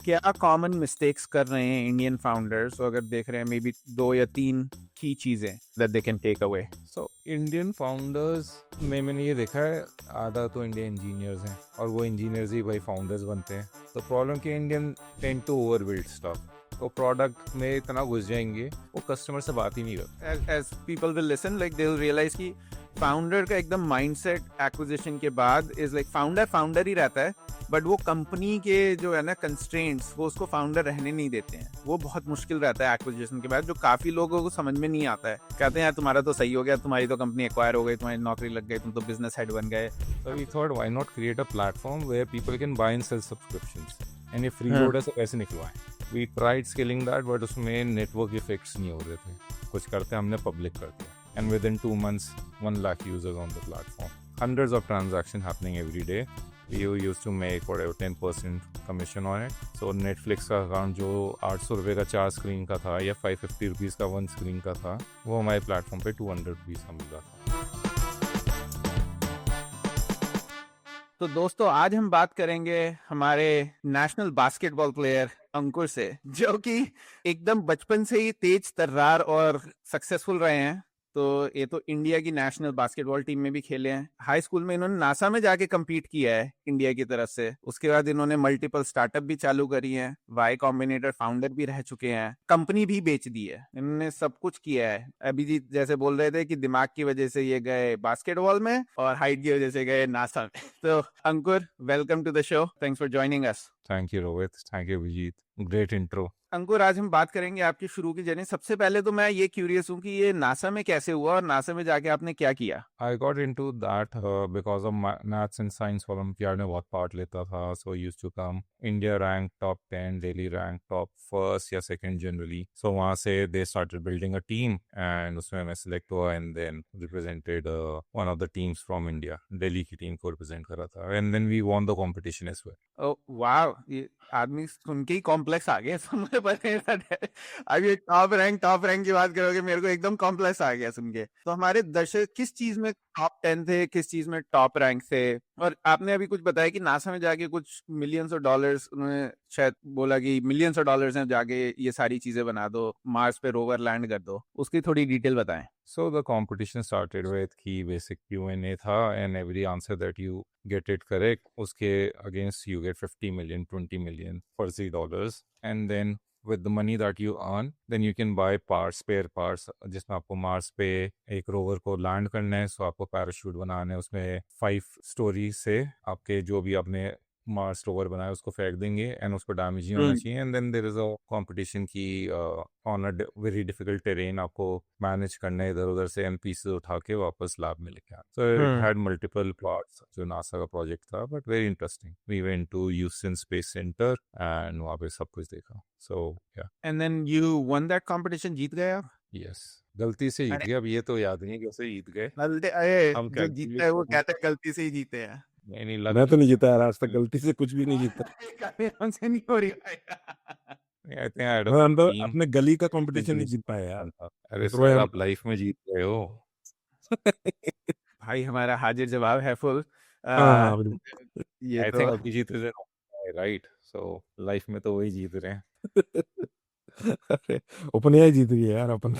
क्या common mistakes कर रहे हैं इंडियन फाउंडर्स, अगर देख रहे हैं मे बी 2 या 3 की चीजें that they can take away? So Indian founders में मैंने ये देखा है, आधा तो इंडियन इंजीनियर्स हैं और वो इंजीनियर्स ही भाई फाउंडर्स बनते हैं। तो प्रॉब्लम कि Indian tend to over build stuff, तो प्रोडक्ट में इतना घुस जाएंगे वो कस्टमर से बात ही नहीं करते। As people will listen, like they will realise कि फाउंडर का एकदम माइंडसेट एक्विजिशन के बाद इज लाइक फाउंडर ही रहता है, बट वो कंपनी के जो है ना कंस्ट्रेंट्स वो उसको फाउंडर रहने नहीं देते हैं। वो बहुत मुश्किल रहता है एक्विजिशन के बाद, जो काफी लोगों को समझ में नहीं आता है। कहते हैं यार तुम्हारा तो सही हो गया, तुम्हारी तो कंपनी एक्वायर हो गई, तुम्हारी नौकरी लग गई, तुम तो बिजनेस हेड बन गए। So we thought why not create a platform where people can buy and sell subscriptions and ये freeloader से पैसे निकलवाएं। We tried scaling that but उसमें network effects नहीं हो रहे थे। कुछ करते हमने public कर दिया and within 2 months 1 lakh users on the platform, hundreds of transactions happening every day. We used to make whatever 10% commission on it. So Netflix का अकाउंट जो 800 रुपये का 4 स्क्रीन का था या 550 रुपीज़ का 1 स्क्रीन का था, वो हमारे प्लेटफॉर्म पे 200 रुपीज़ का मिल रहा था। तो दोस्तों आज हम बात करेंगे हमारे नेशनल बास्केटबॉल प्लेयर अंकुर से, जो कि एकदम बचपन से ही तेज तर्रार और सक्सेसफुल रहे हैं। तो ये तो इंडिया की नेशनल बास्केटबॉल टीम में भी खेले हैं। हाई स्कूल में इन्होंने नासा में जाके compete किया है इंडिया की तरफ से। उसके बाद इन्होंने मल्टीपल स्टार्टअप भी चालू करी है, वाई कॉम्बिनेटर फाउंडर भी रह चुके हैं, कंपनी भी बेच दी है, इन्होंने सब कुछ किया है। अभिजीत जैसे बोल रहे थे कि दिमाग की वजह से ये गए बास्केटबॉल में और हाइट की वजह से गए नासा में। तो Ankur, welcome to the show, thanks for joining us. Thank you Rohit, thank you Abhijeet, great intro. Ankur, आज हम बात करेंगे आपकी शुरू की जर्नी। सबसे पहले तो मैं ये क्यूरियस हूँ कि ये नासा में कैसे हुआ और नासा में जाके आपने क्या किया? I got into that because of my maths and science Olympiad में बहुत पार्ट लेता था, so used to come India rank top 10, Delhi rank top first या second generally. So वहाँ से they started building a team and उसमें मैं select हुआ and then represented one of the teams from India, Delhi की team को represent करा था and then we won the competition as well. ओ वाह, ये आदमी सुन के ही कॉम्प्लेक्स आ गया। मुझे पता है अब ये टॉप रैंक की बात करोगे, मेरे को एकदम कॉम्प्लेक्स आ गया सुन के। तो हमारे दर्शक किस चीज में टॉप 10 थे, किस चीज में टॉप रैंक थे? और आपने अभी कुछ बताया कि नासा में जाके कुछ मिलियंस ऑफ डॉलर्स, उन्होंने शायद बोला कि मिलियंस ऑफ डॉलर्स हैं, जाके ये सारी चीजें बना दो, मार्स पे रोवर लैंड कर दो। उसकी थोड़ी डिटेल बताएं। So the competition started with कि basic Q&A था and every answer that you get it correct, उसके against you get 50 million, 20 million फर्जी dollars and then with the money that you earn, then you can buy parts, spare parts, जिसमें आपको Mars पे एक rover को land करना है, सो आपको पैराशूट बनाना है, उसमें 5 स्टोरी से आपके जो भी आपने मार्स रोवर बनाया उसको फेंक देंगे एंड उसको डैमेज नहीं होना चाहिए and then there is a competition की on a very difficult terrain आपको मैनेज करना है इधर उधर से एंड पीसेस उठा के वापस लैब में लेके आना। So it had multiple parts जो नासा का प्रोजेक्ट था, but very interesting. We went to Houston space centre and वहाँ पे सब कुछ देखा। So yeah and then you won that competition, जीत गए आप? यस, गलती से जीत गया। अब ये तो याद नहीं कैसे जीत गए। हम जो जीतता है वो कहते हैं गलती से ही जीते हैं। नहीं मैं तो नहीं जीता यार, आज तक गलती से कुछ भी नहीं जीता। हमसे नहीं हो रही भाई। I think I had a मैं अंदर team अपने गली का कंपटीशन जितनी नहीं जीत पाया यार। अरे तो भाई सर हम आप लाइफ में जीत गए हो। भाई हमारा हाजिर जवाब है फुल। हाँ ये आई तो थिंक अभी जीत रहे हो, राइट? सो लाइफ में तो वही जीत रहे हैं। अरे अपन ही जीत गए यार अपन।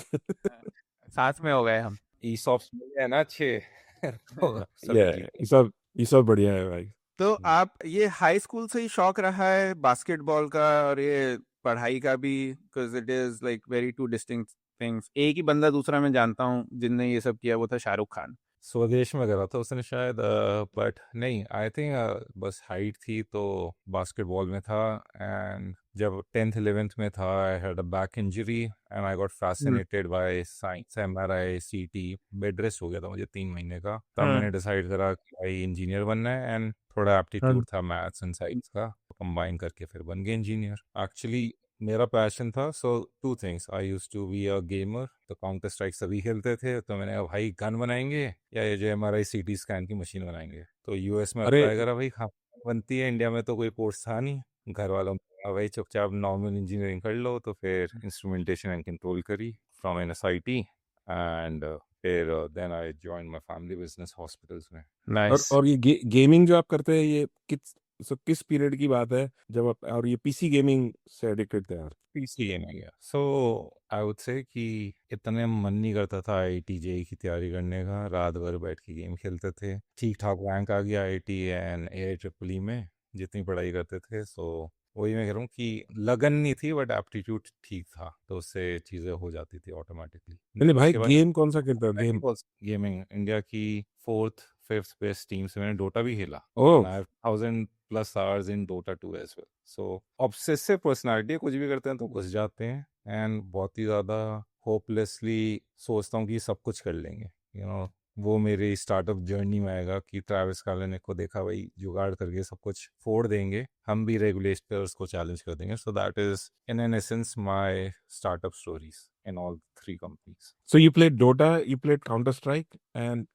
साथ में हो गए हम। ईसॉप्स मिले हैं ना अच्छे। तो सब ये जीत ये सब बढ़िया है भाई। तो आप ये हाई स्कूल से ही शौक रहा है बास्केटबॉल का और ये पढ़ाई का भी? Because it is like very two distinct things. एक ही बंदा दूसरा मैं जानता हूँ जिनने ये सब किया, वो था शाहरुख खान। स्वदेश में करा था उसने शायद, बट नहीं, आई थिंक बस हाइट थी तो बास्केटबॉल में था। एंड जब 10th 11th में था I had a back injury and I got fascinated by science, MRI, सीटी। बेड रेस्ट हो गया था मुझे 3 महीने का। तब मैंने डिसाइड करा कि भाई इंजीनियर बनना है एंड थोड़ा एप्टीट्यूड था मैथ्स एंड साइंस का, कंबाइन करके फिर बन गए इंजीनियर। एक्चुअली मेरा पैशन था, so 2 things. I used to be a gamer, तो काउंटर स्ट्राइक सभी खेलते थे, तो मैंने कहा भाई गन बनाएंगे या ये जो एमआरआई सीटी स्कैन की मशीन बनाएंगे। तो यूएस में अरे अप्लाई करा, भाई हाँ बनती है, इंडिया में तो कोई कोर्स था नहीं। घर वालों ने कहा भाई चुपचाप नॉर्मल इंजीनियरिंग कर लो, तो फिर इंस्ट्रूमेंटेशन एंड कंट्रोल करी फ्रॉम एनएसआईटी एंड फिर then I join my family business hospitals में। नाइस। और ये गेमिंग जो आप करते हैं ये सो किस पीरियड की बात है जब आप और ये पीसी गेमिंग से एडिक्टेड थे यार? पीसी गेमिंग है। सो आई वुड से कि इतने मन नहीं करता था आईआईटी जेई की तैयारी करने का, रात भर बैठ के गेम खेलते थे। ठीक ठाक रैंक आ गया आईआईटी एंड एआईट्रिपल में जितनी पढ़ाई करते थे। सो वही मैं कह रहा हूँ कि लगन नहीं थी बट एप्टीट्यूड ठीक था, तो उससे चीज़ें हो जाती थी ऑटोमेटिकली। नहीं भाई, उसके बाद गेम कौन सा खेलता है गेम? गेमिंग इंडिया की 4th 5th बेस्ट टीम से मैंने डोटा भी खेला। ओह, And I have 1000+ hours in Dota 2 as well. So obsessive personality है, कुछ भी करते हैं तो घुस जाते हैं एंड बहुत ही ज़्यादा होपलेसली सोचता हूँ कि सब कुछ कर लेंगे। वो मेरी स्टार्टअप जर्नी में आएगा कि ट्रैविस कालेनिक को देखा, भाई जुगाड़ करके सब कुछ फोड़ देंगे, हम भी रेगुलेटर्स को चैलेंज कर देंगे। सो that is in an essence my startup stories in all 3 companies. so you played Dota, you played Counter Strike, and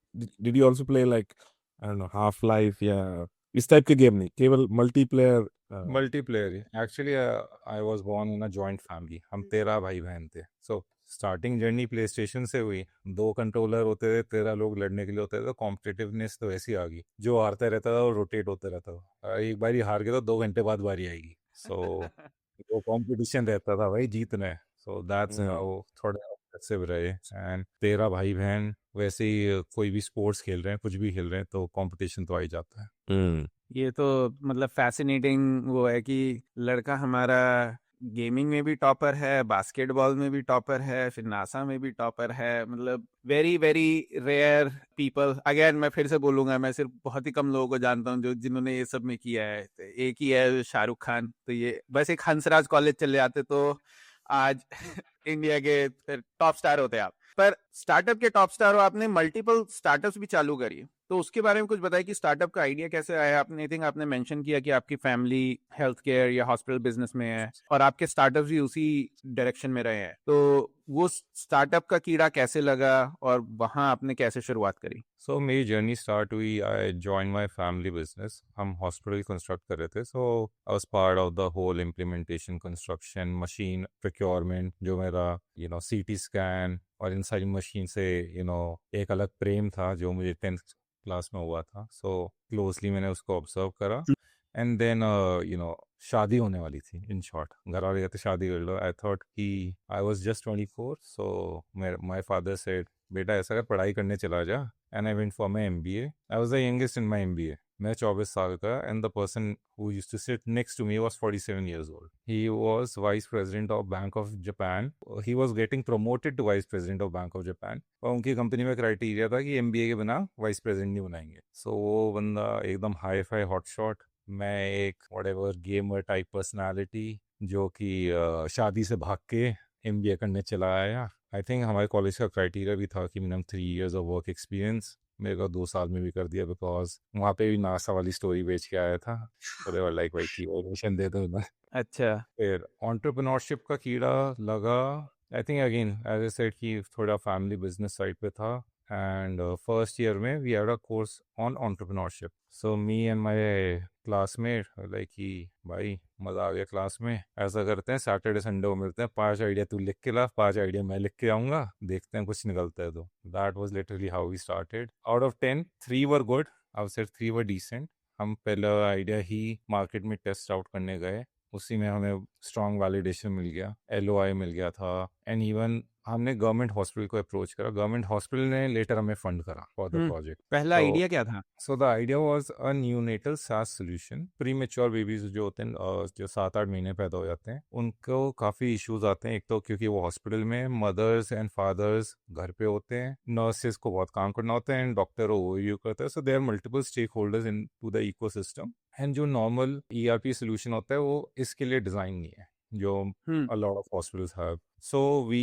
did you also play like, I don't know, Half Life या इस type के game? नहीं, केवल multiplayer. Multiplayer actually I was born in a joint family, हम 13 भाई बहन थे। So starting journey PlayStation से हुई। 2 कंट्रोलर होते थे, 13 लोग लड़ने के लिए होते थे, तो कॉम्पिटिटिवनेस तो ऐसी आ गई। जो हारता रहता था वो रोटेट होते रहता था, एक बारी हार गया तो 2 घंटे बाद बारी आएगी। सो वो कंपटीशन रहता था भाई, जीतना है। सो दैट्स हाउ थोड़ा ऑब्सेसिव रहे। एंड 13 भाई बहन, वैसे ही कोई भी स्पोर्ट्स खेल रहे हैं, कुछ भी खेल रहे हैं, तो कंपटीशन तो आ ही जाता है। ये तो मतलब फैसिनेटिंग वो है कि लड़का हमारा गेमिंग में भी टॉपर है, बास्केटबॉल में भी टॉपर है, फिर नासा में भी टॉपर है। मतलब very very rare people. Again मैं फिर से बोलूंगा, मैं सिर्फ बहुत ही कम लोगों को जानता हूँ जो जिन्होंने ये सब में किया है। तो एक ही है शाहरुख खान। तो ये बस एक हंसराज कॉलेज चले जाते तो आज इंडिया के फिर टॉप स्टार होते आप। पर स्टार्टअप के टॉप स्टार हो, आपने मल्टीपल स्टार्टअप्स भी चालू करी, तो उसके बारे में कुछ बताइए कि स्टार्टअप का आइडिया कैसे आया। आपने आई थिंक आपने मेंशन किया कि आपकी फैमिली हेल्थ केयर या हॉस्पिटल बिजनेस में है और आपके स्टार्टअप्स भी उसी डायरेक्शन में रहे हैं। तो वो स्टार्टअप का कीड़ा कैसे लगा और वहां आपने कैसे शुरुआत करी? सो मेरी जर्नी स्टार्ट हुई, I join my family business. हम हॉस्पिटल कंस्ट्रक्ट कर रहे थे। So I was part of the whole implementation, construction, machine procurement, जो मेरा सीटी स्कैन और इन सारी मशीन से एक अलग प्रेम था जो मुझे 10th क्लास में हुआ था। सो क्लोजली मैंने उसको ऑब्जर्व करा। एंड देन शादी होने वाली थी। इन शॉर्ट, घर वाले कहते शादी कर लो। आई थॉट कि I was just 24। So my father said, बेटा ऐसा कर, पढ़ाई करने चला जा। And I went for my MBA। I was the youngest in my MBA। मैं 24 साल का, and the person who used to sit next to me was 47 years old. He was vice president of Bank of Japan. He was getting promoted to vice president of Bank of Japan. और उनकी company में criteria था कि MBA के बिना vice president नहीं बनाएंगे। सो वो बंदा एकदम हाई फाई हॉट शॉट, मैं एक व्हाटएवर गेमर टाइप पर्सनालिटी जो कि शादी से भाग के MBA करने चला आया। आई थिंक हमारे कॉलेज का क्राइटेरिया भी था कि minimum 3 years of work experience. मेरे को 2 साल में भी कर दिया, बिकॉज वहाँ पे भी नासा वाली स्टोरी बेच के आया था। तो दे वर लाइक, भाई की एडमिशन दे दो ना। अच्छा। फिर एंटरप्रेन्योरशिप का कीड़ा लगा। I think again as I said कि थोड़ा फैमिली बिजनेस साइड पे था। एंड फर्स्ट ईयर में we had a course on entrepreneurship. So me and my classmate like कि भाई मज़ा आ गया क्लास में, ऐसा करते हैं सैटरडे संडे को मिलते हैं, 5 आइडिया तू लिख के ला, 5 आइडिया मैं लिख के आऊँगा, देखते हैं कुछ निकलता है। तो that was literally how we started. Out of 10, 3 were good, I would say 3 were decent. हम पहला आइडिया ही मार्केट में टेस्ट आउट करने गए, उसी में हमें स्ट्रॉन्ग वैलिडेशन मिल गया, LOI मिल गया था। एंड इवन हमने गवर्नमेंट हॉस्पिटल को अप्रोच करा, गवर्नमेंट हॉस्पिटल ने लेटर हमें फंड करा फॉर द प्रोजेक्ट। पहला आइडिया क्या था? So the idea was a neonatal SaaS solution. Pre mature babies जो होते हैं, जो 7-8 महीने पैदा हो जाते हैं, उनको काफ़ी इश्यूज आते हैं। एक तो क्योंकि वो हॉस्पिटल में मदर्स एंड फादर्स घर पे होते हैं, नर्सेज को बहुत काम करना होता है, एंड डॉक्टर ओवरव्यू करता है। So there are multiple stakeholders into the ecosystem. And जो नॉर्मल ERP सोल्यूशन होता है वो इसके लिए डिज़ाइन नहीं है, जो a lot of hospitals have. So we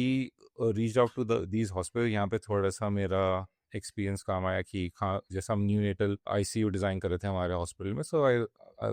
reached out to these hospitals. यहाँ पे थोड़ा सा मेरा एक्सपीरियंस काम आया कि हाँ, जैसा हम न्यूनेटल ICU डिज़ाइन कर रहे थे हमारे हॉस्पिटल में। So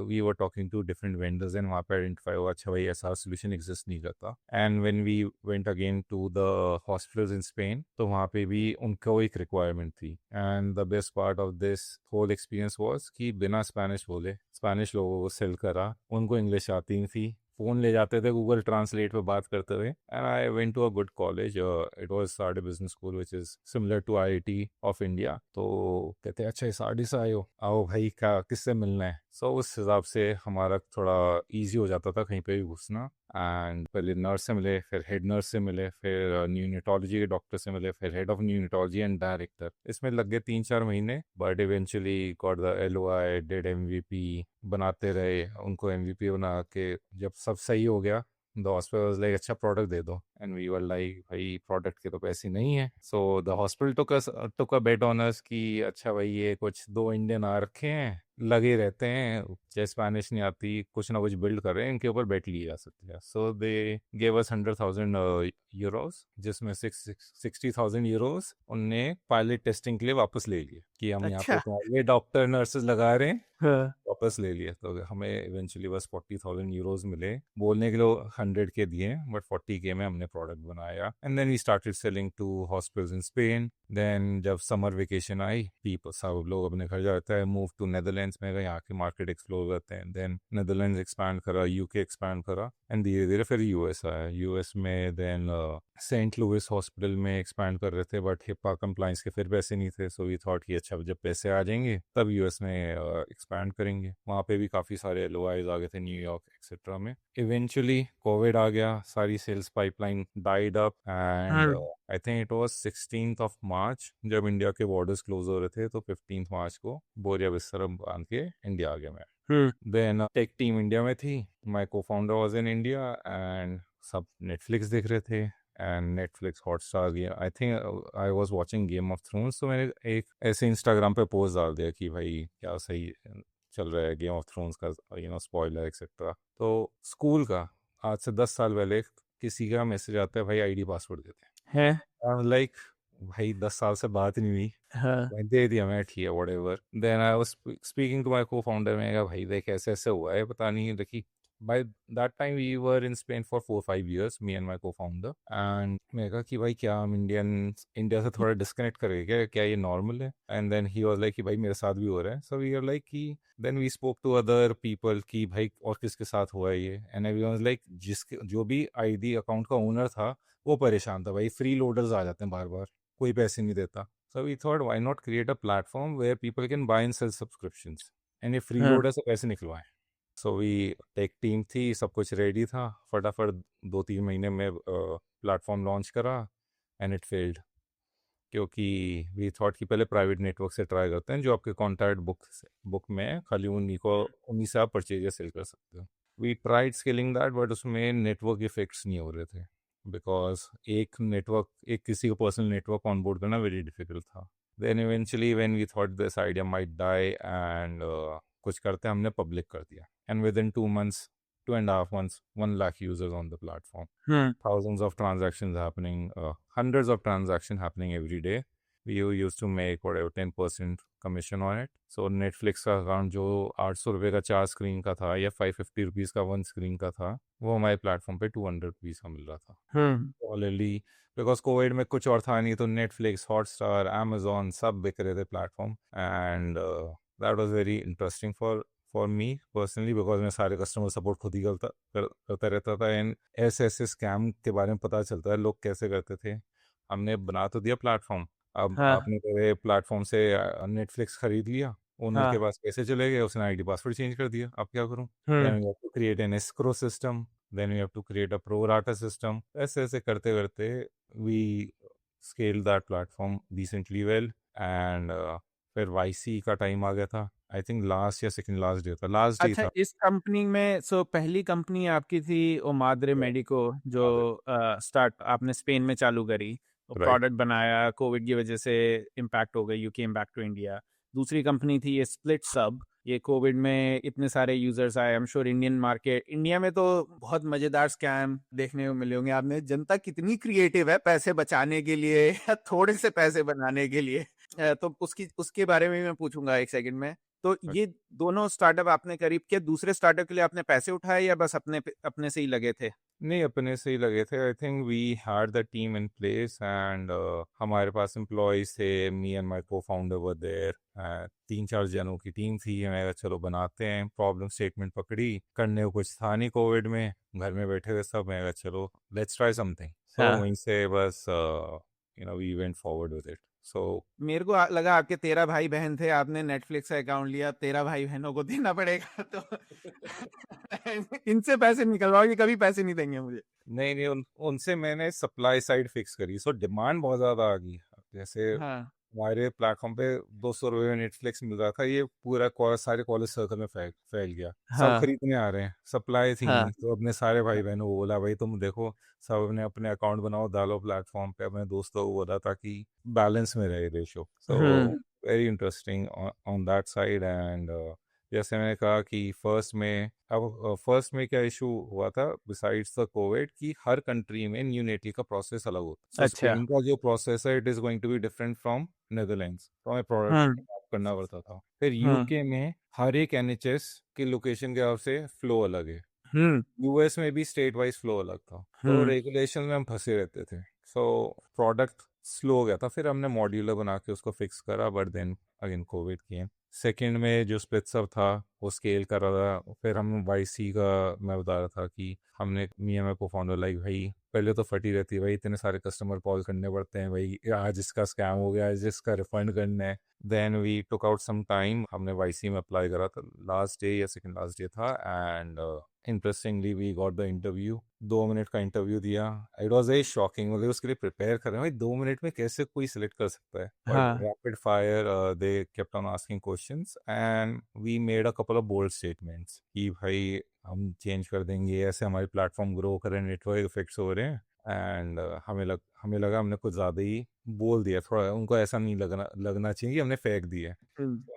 we were talking to different vendors and वहाँ पे आइडेंटिफाई हुआ, अच्छा भाई ऐसा सोल्यूशन एग्जिस्ट नहीं करता। And when we went again to the hospitals in Spain, तो वहाँ पे भी उनको एक रिक्वायरमेंट थी। And the best part of this whole experience was कि बिना स्पेनिश बोले स्पेनिश लोगों को सेल करा, उनको इंग्लिश आती नहीं थी, फ़ोन ले जाते थे गूगल ट्रांसलेट पे बात करते हुए। And I went to a good college, it was सार्डी business school which is similar to IIT of India. तो कहते हैं अच्छा SRD से आए हो, आओ भाई क्या किससे मिलना है। सो उस हिसाब से हमारा थोड़ा इजी हो जाता था कहीं पे भी घुसना। एंड पहले नर्स से मिले, फिर हेड नर्स से मिले, फिर न्यूनेटोलॉजी के डॉक्टर से मिले, फिर हेड ऑफ न्यूनेटोलॉजी एंड डायरेक्टर। इसमें लग गए 3-4 महीने, but eventually got the LOI, did MVP, बनाते रहे उनको। MVP बना के जब सब सही हो गया, द हॉस्पिटल वाज लाइक अच्छा प्रोडक्ट दे दो, एंड वी वर लाइक भाई प्रोडक्ट के तो पैसे नहीं है। So the hospital took a bet on us कि अच्छा भाई ये कुछ 2 इंडियन आ रखे हैं, लगे रहते हैं, चाहे स्पेनिश नहीं आती, कुछ ना कुछ बिल्ड कर रहे हैं, इनके ऊपर बेट लिए जा सकते हैं। So they gave us 100,000 Euros, जिसमें 60,000 यूरोस उनने पायलट टेस्टिंग के लिए वापस ले लिए कि हम यहाँ पे अच्छा। तुम्हारे लिए डॉक्टर नर्सेज लगा रहे हैं, हाँ। वापस ले लिए। तो हमें इवेंचुअली बस 40,000 यूरोस मिले। बोलने के लिए 100K दिए, बट 40K में हमने प्रोडक्ट बनाया। And then we started selling to hospitals in Spain. Then जब समर वेकेशन आई, पीपल सब लोग अपने घर जाते हैं, मूव टू नेदरलैंड्स में गए, यहाँ के मार्केट एक्सप्लोर करते हैं। देन नेदरलैंड्स एक्सपैंड करा, UK एक्सपैंड करा, एंड धीरे धीरे फिर US आया। US में देन सेंट लुइस हॉस्पिटल में एक्सपैंड कर रहे थे, बट हिप्पा कंप्लाइंस के फिर पैसे नहीं थे। सो वी थॉट कि अच्छा जब पैसे आ जाएंगे तब US में एक्सपैंड करेंगे। वहाँ पे भी काफ़ी सारे LOIs आ गए थे, न्यूयॉर्क एक्सेट्रा में। इवेंचुअली कोविड आ गया, सारी sales pipeline died up, and I think it was 16th of March जब इंडिया के बॉर्डर्स क्लोज हो रहे थे, तो 15th March को बोरिया बिस्तर बांध के इंडिया आ गया मैं। देन टेक टीम इंडिया में थी, my co-founder was in India, and सब नेटफ्लिक्स देख रहे थे, एंड नेटफ्लिक्स हॉटस्टार गया। I think I was watching Game of Thrones, तो मैंने एक ऐसे इंस्टाग्राम पे पोस्ट डाल दिया कि भाई क्या सही चल रहा है गेम ऑफ थ्रोन्स का, स्पॉइलर एक्सेट्रा। तो स्कूल का आज से 10 साल पहले किसी का मैसेज आता है, भाई ID पासवर्ड देते है। हैं। लाइक भाई 10 साल से बात नहीं हुई, हाँ। मैं दे दिया, मैं ठीक है whatever। Then I was speaking to my co-founder, मैं कहा भाई देख ऐसे ऐसे हुआ है, पता नहीं। देखी by that time we were in Spain for 4-5 years, me and my co-founder, and मैं कहा कि भाई क्या हम इंडिया से थोड़ा डिस्कनेक्ट करेंगे क्या, क्या ये नॉर्मल है? And then he was like कि भाई मेरे साथ भी हो रहा है। सो वी आर लाइक कि then we spoke to other people कि भाई और किसके साथ हुआ है ये, एंड एवरीवन वाज लाइक जिसके जो भी ID अकाउंट का ओनर था वो परेशान था, भाई फ्री लोडर्स आ जाते हैं बार बार, कोई पैसे नहीं देता। So we thought, why not create a platform where people can buy and sell subscriptions, and ये फ्री हाँ। लोडर से पैसे निकलवाएं। सो वी टेक टीम थी, सब कुछ रेडी था, फटाफट 2-3 महीने में प्लेटफॉर्म लॉन्च करा, एंड इट फेल्ड, क्योंकि वी थॉट कि पहले प्राइवेट नेटवर्क से ट्राई करते हैं, जो आपके कॉन्टैक्ट बुक में है, खाली उन्हीं से आप परचेज या सेल कर सकते हो। We tried scaling that, but उसमें नेटवर्क इफेक्ट्स नहीं हो रहे थे, बिकॉज एक किसी को पर्सनल नेटवर्क ऑनबोर्ड करना वेरी डिफिकल्ट था। Then eventually when we thought this idea might die, and कुछ करते हमने पब्लिक कर दिया, and within 2.5 months 1 lakh users on the platform, thousands of transactions happening, hundreds of transactions happening every day. We used to make whatever 10% commission on it. So Netflix का account जो 800 रुपये का 4 screen का था, या 550 rupees का 1 screen का था, वो हमारे प्लेटफॉर्म पे 200 रुपीज़ का मिल रहा था ऑलरेडी। बिकॉज कोविड में कुछ और था नहीं, तो नेटफ्लिक्स, हॉटस्टार, अमेजोन सब बिक रहे थे platform, and that was very interesting for me personally, because मैं सारे कस्टमर सपोर्ट खुद ही करता रहता था, एंड ऐसे स्कैम के बारे में पता चलता है लोग कैसे करते थे। हमने बना तो दिया प्लेटफॉर्म, अब हाँ। आपने तेरे प्लेटफॉर्म से नेटफ्लिक्स खरीद लिया, ओनर के हाँ। पास पैसे चले गए, उसने ID पासवर्ड चेंज कर दिया, अब क्या करूं? Then we have to create an escrow system, then we have to create a pro rata system. ऐसे ऐसे करते करते we scale that platform decently well, and फिर YC का टाइम आ गया था, आई थिंक लास्ट या सेकंड लास्ट डे था, लास्ट डे अच्छा, था। इस कंपनी में पहली कंपनी आपकी थी ओमाद्रे मेडिको, जो स्टार्ट आपने स्पेन में चालू करी, राइट। प्रोडक्ट बनाया, कोविड की वजह से इम्पैक्ट हो गई, you came back to India. दूसरी कंपनी थी ये स्प्लिट सब, ये कोविड में इतने सारे यूजर्स आए, आई am sure Indian market, India में तो बहुत मजेदार स्कैम देखने को मिले होंगे आपने। जनता कितनी क्रिएटिव है पैसे बचाने के लिए या थोड़े से पैसे बनाने के लिए, तो उसके बारे में मैं पूछूंगा एक सेकंड में। तो ये दोनों स्टार्टअप आपने करीब के दूसरे स्टार्टअप के लिए आपने पैसे उठाए या बस अपने से ही लगे थे? नहीं, अपने से ही लगे थे। I think we had the team in place, and हमारे पास एम्प्लॉयज थे, me and my co-founder were there, 3-4 जनों की टीम थी। मैं कहा चलो बनाते हैं, प्रॉब्लम स्टेटमेंट पकड़ी, करने को कुछ था नहीं, कोविड में घर में बैठे थे सब, मैं कहा चलो लेट्स ट्राई समथिंग। सो वहीं से बस we went forward with it. So मेरे को लगा आपके 13 भाई बहन थे, आपने नेटफ्लिक्स का अकाउंट लिया, 13 भाई बहनों को देना पड़ेगा तो इनसे पैसे निकलवाओगे, कभी पैसे नहीं देंगे मुझे। नहीं नहीं उनसे मैंने सप्लाई साइड फिक्स करी, सो डिमांड बहुत ज़्यादा आ गई। जैसे हाँ हमारे प्लेटफॉर्म पे 200 रुपये में नेटफ्लिक्स मिल रहा था, ये पूरा सारे कॉलेज सर्कल में फैल गया, सब हाँ खरीदने आ रहे हैं, सप्लाई थी हाँ नहीं। तो अपने सारे भाई बहनों को बोला भाई तुम देखो, सब ने अपने अकाउंट बनाओ, डालो प्लेटफॉर्म पे, अपने दोस्तों को बोला ताकि बैलेंस में रहे ratio. So very interesting on that side. And जैसे मैंने कहा कि फर्स्ट में क्या इशू हुआ था बिसाइड्स द कोविड, कि हर कंट्री में न्यूनेटली का प्रोसेस अलग होता है। सो अच्छा। स्पेन का जो प्रोसेस है it is going to be different from Netherlands, तो हमें प्रोडक्ट हम्म करना पड़ता था। फिर हम्म यूके में हर एक एनएचएस की लोकेशन के हिसाब से फ्लो अलग है, हम्म यूएस में भी स्टेट वाइज फ्लो अलग था, तो हम्म रेगुलेशन में हम फंसे रहते थे। सो प्रोडक्ट स्लो हो गया था, फिर हमने मॉड्यूलर बना के उसको फिक्स करा, but then again covid came. Second में जो स्प्लिट्सअप था वो स्केल कर रहा था, फिर हम वाईसी का मैं बता रहा था कि हमने मियाँ में को फाउंडर लाइक भाई पहले तो फटी रहती है भाई, इतने सारे कस्टमर कॉल करने पड़ते हैं भाई, आज इसका स्कैम हो गया, आज इसका रिफंड करना है। Then we took out some time, हमने वाईसी में अप्लाई करा था, लास्ट डे या सेकंड लास्ट डे था, and interestingly we got the interview. 2 minute का इंटरव्यू दिया, इट वॉज वेरी शॉकिंग, मतलब उसके लिए प्रिपेयर कर रहे हैं भाई, 2 मिनट में कैसे कोई सिलेक्ट कर सकता है, बट हाँ rapid fire they kept on asking questions and we made a couple of bold statements कि भाई हम चेंज कर देंगे, ऐसे हमारे प्लेटफॉर्म ग्रो कर रहे हैं, नेटवर्क इफेक्ट्स हो रहे हैं। एंड हमें लगा हमने कुछ ज़्यादा ही बोल दिया, थोड़ा उनको ऐसा नहीं लगना चाहिए कि हमने फेंक दिया।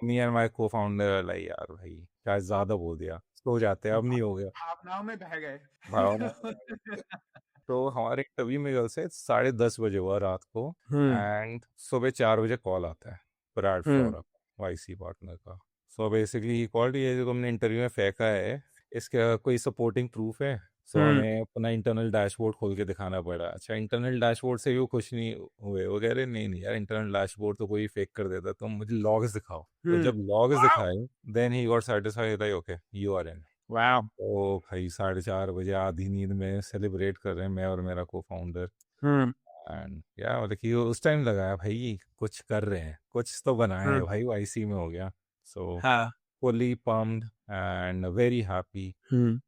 मी एंड माई को फाउंडर लाइक यार भाई शायद ज़्यादा बोल दिया, सो जाते हैं, अब नहीं हो गया भावनाओं में बह गए। भावना। तो हमारे इंटरव्यू में कल से 10:30 बजे हुआ रात को, हम्म एंड सुबह 4 बजे कॉल आता है ब्रैड हम्म फ्लोरा वाईसी पार्टनर का। सो बेसिकली ही कॉल्ड, ये जो तुमने इंटरव्यू में फेंका है इसका कोई सपोर्टिंग प्रूफ है? सो हम्म हमें अपना इंटरनल डैशबोर्ड खोल के दिखाना पड़ा। अच्छा इंटरनल डैशबोर्ड से भी वो खुश नहीं हुए, वो कह रहे नहीं नहीं यार इंटरनल डैशबोर्ड तो कोई फेक कर देता, तुम मुझे लॉग्स दिखाओ। तो जब लॉग्स दिखाए then he got satisfied like okay you are in. वाह। तो भाई 4:30 बजे आधी नींद में सेलिब्रेट कर रहे हैं मैं और मेरा को फाउंडर। हम्म एंड या मतलब कि उस टाइम लगाया भाई कुछ कर रहे हैं, कुछ तो बनाया है हम्म भाई, वाईसी में हो गया। सो हाँ fully pumped and very happy.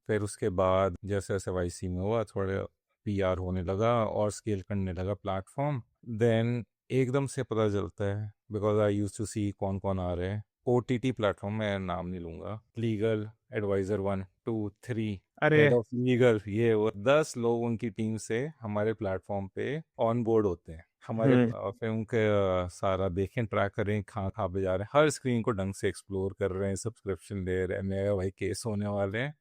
फिर उसके बाद जैसे जैसे वाईसी में हुआ थोड़ा पीआर होने लगा और स्केल करने लगा प्लेटफॉर्म, देन एकदम से पता चलता है बिकॉज आई यूज टू सी कौन कौन आ रहे हैं। ओटीटी प्लेटफॉर्म, मैं नाम नहीं लूंगा, लीगल एडवाइजर 1 2 3, अरे हेड ऑफ लीगल, ये वो 10 लोग उनकी टीम से हमारे प्लेटफॉर्म पे ऑन बोर्ड होते हैं। हमारे हम्म फिल्म के सारा देखें, ट्रैक करें कहाँ कहाँ पे जा रहे हैं, हर स्क्रीन को ढंग से एक्सप्लोर कर रहे हैं, सब्सक्रिप्शन ले रहे हैं। मेरा भाई केस होने वाले हैं।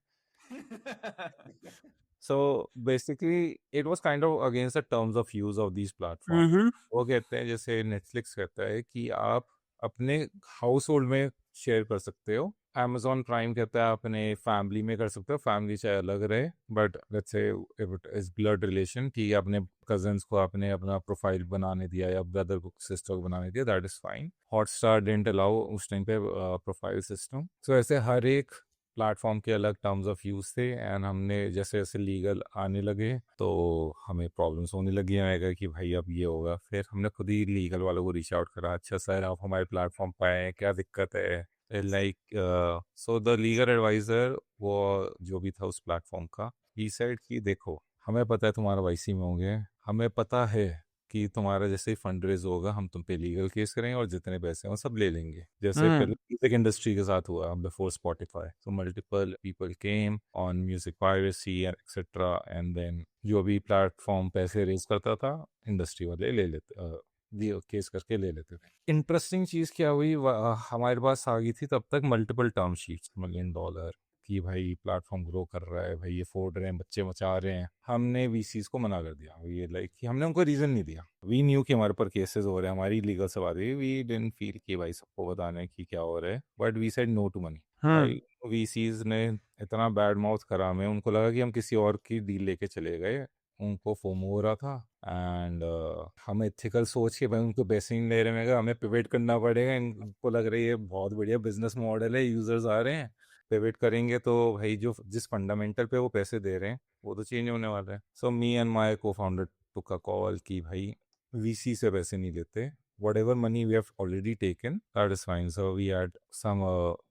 So basically, it was kind of against the terms of use of these platforms. हम्म वो कहते हैं जैसे नेटफ्लिक्स कहता है कि आप अपने हाउस होल्ड में शेयर कर सकते हो, Amazon प्राइम कहता है अपने फैमिली में कर सकते हो, फैमिली चाहे अलग रहे, but let's say if it is blood relation कि अपने कजन्स को आपने अपना प्रोफाइल बनाने दिया या ब्रदर को सिस्टर को बनाने दिया, that is fine. Hotstar didn't allow उस टाइम पे प्रोफाइल सिस्टम। सो ऐसे हर एक प्लेटफॉर्म के अलग टर्म्स ऑफ यूज थे, एंड हमने जैसे जैसे लीगल आने लगे तो हमें प्रॉब्लम्स होने लगी। हमें कहा कि भाई अब ये होगा, फिर हमने खुद ही लीगल वालों को रीच आउट करा, अच्छा सर आप हमारे प्लेटफॉर्म पर आए, क्या दिक्कत है, like so the legal advisor वो जो भी था उस प्लेटफॉर्म का, ही सेड कि देखो हमें पता है तुम्हारा वाईसी में होंगे, हमें पता है कि तुम्हारा जैसे ही फंड रेज होगा हम तुम पे लीगल केस करेंगे और जितने पैसे हैं वो सब ले लेंगे, जैसे पहले म्यूजिक इंडस्ट्री के साथ हुआ before Spotify. So multiple people came on music piracy and etcetera, and then जो भी प्लेटफॉर्म पैसे रेज करता था इंडस्ट्री वाले ले लेते दिए केस करके ले लेते थे। इंटरेस्टिंग चीज़ क्या हुई, हमारे पास आ गई थी तब तक मल्टीपल टर्म शीट्स $1 million कि भाई प्लेटफॉर्म ग्रो कर रहा है, भाई ये फोड़ रहे हैं, बच्चे मचा रहे हैं। हमने वीसीज को मना कर दिया, ये लाइक कि हमने उनको रीज़न नहीं दिया। वी न्यू कि हमारे पर केसेस हो रहे हैं, हमारी लीगल से बात हुई, वी डिडंट फील कि भाई सबको बताना है कि क्या हो रहा है, but we said no to money. भाई वीसीज ने इतना बैड माउथ करा हमें, उनको लगा कि हम किसी और की डील लेके चले गए, उनको फोमो हो रहा था। एंड हम एथिकल सोच के भाई उनको पैसे नहीं ले रहे, मैं कहा हमें पिवेट करना पड़ेगा, इनको लग रही है बहुत बढ़िया बिजनेस मॉडल है, यूजर्स आ रहे हैं, पिवेट करेंगे तो भाई जो जिस फंडामेंटल पे वो पैसे दे रहे हैं वो तो चेंज होने वाला है। सो मी एंड माई को फाउंडर टुक अ कॉल कि भाई वीसी से पैसे नहीं लेते, whatever money we have already taken, that is fine. So we had some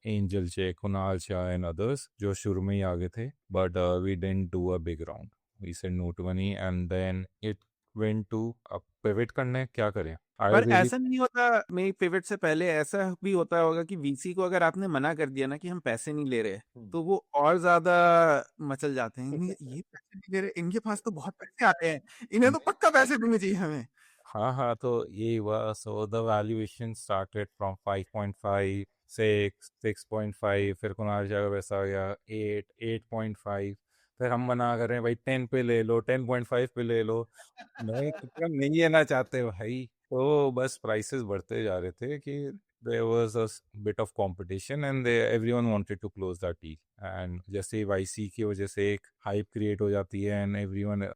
Angel Check, Kunal Shah and others जो शुरू में ही आ गए थे, but we didn't do a big round. We said no to money and then it went to अब pivot करना है, क्या करें? I पर really ऐसा नहीं होता, मेरी पिवट से पहले ऐसा भी होता होगा कि वीसी को अगर आपने मना कर दिया ना कि हम पैसे नहीं ले रहे, तो वो और ज्यादा मचल जाते हैं, ये पैसे नहीं ले रहे, इनके पास तो बहुत पैसे आते हैं, इन्हें तो पक्का पैसे देने चाहिए हमें। हाँ तो ये हुआ. So the valuation started from 5.5, 6, 6.5, फिर कुणाल जाकर वैसा आ गया 8, 8.5, फिर हम मना कर रहे हैं भाई 10 पे ले लो, 10.5 पे ले लो. नहीं नहीं लेना चाहते भाई. तो बस प्राइसेस बढ़ते जा रहे थे कि there was a bit of competition and everyone wanted to close that deal. And जैसे YC की वजह से एक हाइप क्रिएट हो जाती है and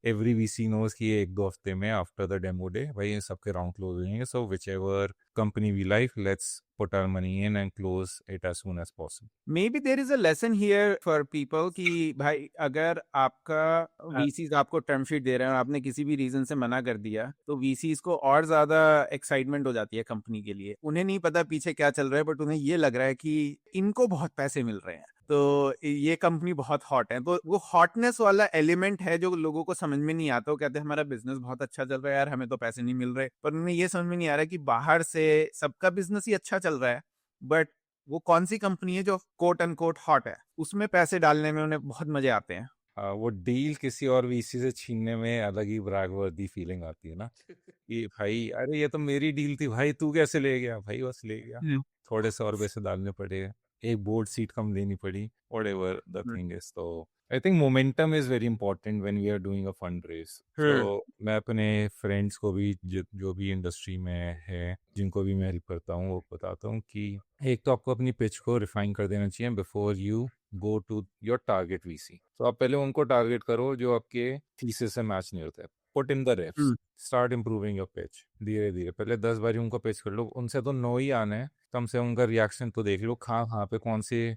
every VC knows कि ये 1-2 हफ्ते में after the demo day भाई सबके राउंड क्लोज हो जाएंगे. So whichever company we like, let's put our money in and close it as soon as possible. Maybe there is a lesson here for people कि भाई अगर आपका VCs आपको term sheet दे रहे हैं और आपने किसी भी रीजन से मना कर दिया, तो VCs को और ज्यादा एक्साइटमेंट हो जाती है कंपनी के लिए. उन्हें नहीं पता पीछे क्या चल रहा है, बट उन्हें ये लग रहा है कि इनको बहुत पैसे मिल रहे हैं, तो ये कंपनी बहुत हॉट है. तो वो हॉटनेस वाला एलिमेंट है जो लोगों को समझ में नहीं आता. वो कहते हैं हमारा बिजनेस बहुत अच्छा चल रहा है यार, हमें तो पैसे नहीं मिल रहे. पर उन्हें ये समझ में नहीं आ रहा कि बाहर से सबका बिजनेस ही अच्छा चल रहा है, बट वो कौन सी कंपनी है जो कोट अनकोट हॉट है, उसमें पैसे डालने में उन्हें बहुत मजे आते हैं. वो डील किसी और वीसी से छीनने में अलग ही ब्रैगवर्दी फीलिंग आती है ना कि भाई अरे ये तो मेरी डील थी भाई, तू कैसे ले गया भाई? बस ले गया, थोड़े से और पैसे डालने पड़े, एक बोर्ड सीट कम देनी पड़ी, whatever the thing is. So I think momentum is very important when we are doing a fundraise. So मैं अपने फ्रेंड्स को भी जो भी इंडस्ट्री में है, जिनको भी मैं हेल्प करता हूँ, वो बताता हूँ कि एक तो आपको अपनी पिच को रिफाइन कर देना चाहिए before you go to your target VC. तो आप पहले उनको टारगेट करो जो आपके थीसिस से मैच नहीं होता है. Put in the refs, start improving your pitch. धीरे धीरे पहले 10 बार उनको पिच कर लो. उनसे तो नो ही आना है, कम से उनका रिएक्शन तो देख लो, कहाँ पे कौन से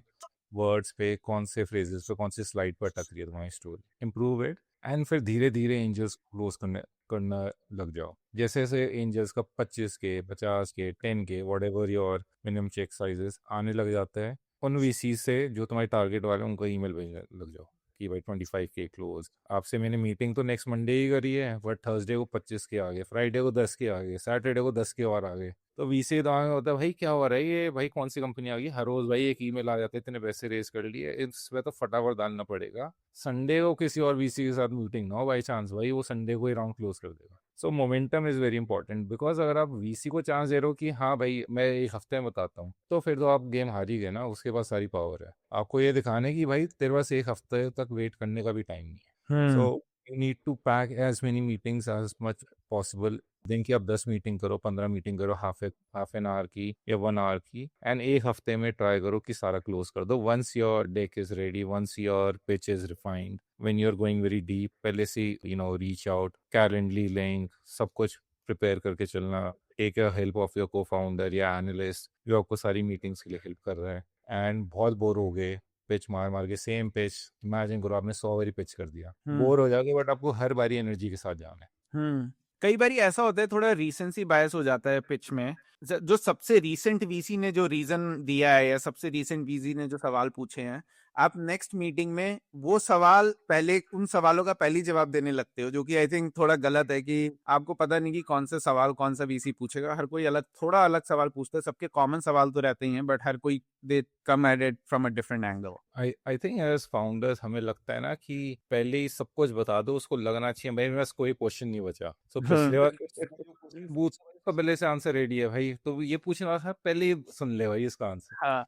वर्ड्स पे, कौन से फ्रेजेस पे, कौन से स्लाइड पर अटक रही है तुम्हारी स्टोरी. इम्प्रूव इट एंड फिर धीरे धीरे एंजल्स क्लोज करना लग जाओ. जैसे जैसे एंजल्स का 25 के, 50 K, 10 K, whatever your minimum check sizes आने लग जाता है, उन वीसी से जो तुम्हारे टारगेट वाले उनको ईमेल भेजने लग जाओ कि भाई 25 के क्लोज. आपसे मैंने मीटिंग तो नेक्स्ट मंडे ही करी है, बट थर्सडे को 25 के आ गए, फ्राइडे को 10 के आ गए, सैटरडे को 10 के और आ गए. तो वीसी तो होता है भाई क्या हो रहा है ये, भाई कौन सी कंपनी आ गई, हर रोज भाई एक ईमेल आ जाते, इतने पैसे रेज कर लिए, इसमें तो फटाफट डालना पड़ेगा. संडे को किसी और वीसी के साथ मीटिंग ना हो बाई चांस, भाई वो संडे को ही राउंड क्लोज कर देगा. सो momentum is very important, because अगर आप वीसी को चांस दे रहे हो कि हाँ भाई मैं एक हफ्ते में बताता हूँ, तो फिर तो आप गेम हार ही गए ना. उसके पास सारी पावर है आपको ये दिखाने की भाई तेरे पास एक हफ्ते तक वेट करने का भी टाइम नहीं है. So you need to pack as many meetings as much possible. दिन की आप 10 मीटिंग करो, 15 मीटिंग करो, हाफ एन आवर की या 1 आवर की, एंड एक हफ्ते में ट्राई करो कि सारा क्लोज कर दो. Once your deck is ready, once your pitch is refined, when you are going very deep, पहले से रीच आउट, कैलेंडली लिंक, सब कुछ प्रिपेयर करके चलना. टेक हेल्प ऑफ योर को फाउंडर या एनालिस्ट जो आपको सारी मीटिंग्स के लिए हेल्प कर रहा है. एंड बहुत बोर हो गए पिच मार मार के, सेम पिच, इमेजिन करो आपने 100 बारी पिच कर दिया, बोर हो जाओगे, बट आपको हर बारी एनर्जी के साथ जाना है. कई बार ऐसा होता है, थोड़ा रीसेंसी बायस हो जाता है पिच में. जो सबसे रीसेंट वीसी ने जो रीजन दिया है या सबसे रीसेंट वीसी ने जो सवाल पूछे हैं, आप नेक्स्ट मीटिंग में वो सवाल पहले, उन सवालों का पहले जवाब देने लगते हो, जो कि आई थिंक थोड़ा गलत है. कि आपको पता नहीं कि कौन से सवाल कौन सा वीसी पूछेगा. हर कोई थोड़ा अलग सवाल पूछता है. सबके कॉमन सवाल तो रहते ही हैं, बट हर कोई they come at it from a different angle. I think as founders हमें लगता है ना कि पहले ही सब कुछ बता दो, उसको लगना चाहिए भाई मेरे पास कोई क्वेश्चन नहीं बचा. सो पिछले बार बूथ का पहले से आंसर रेडी है भाई, तो ये पूछना था पहले ही सुन ले भाई इसका आंसर. हाँ,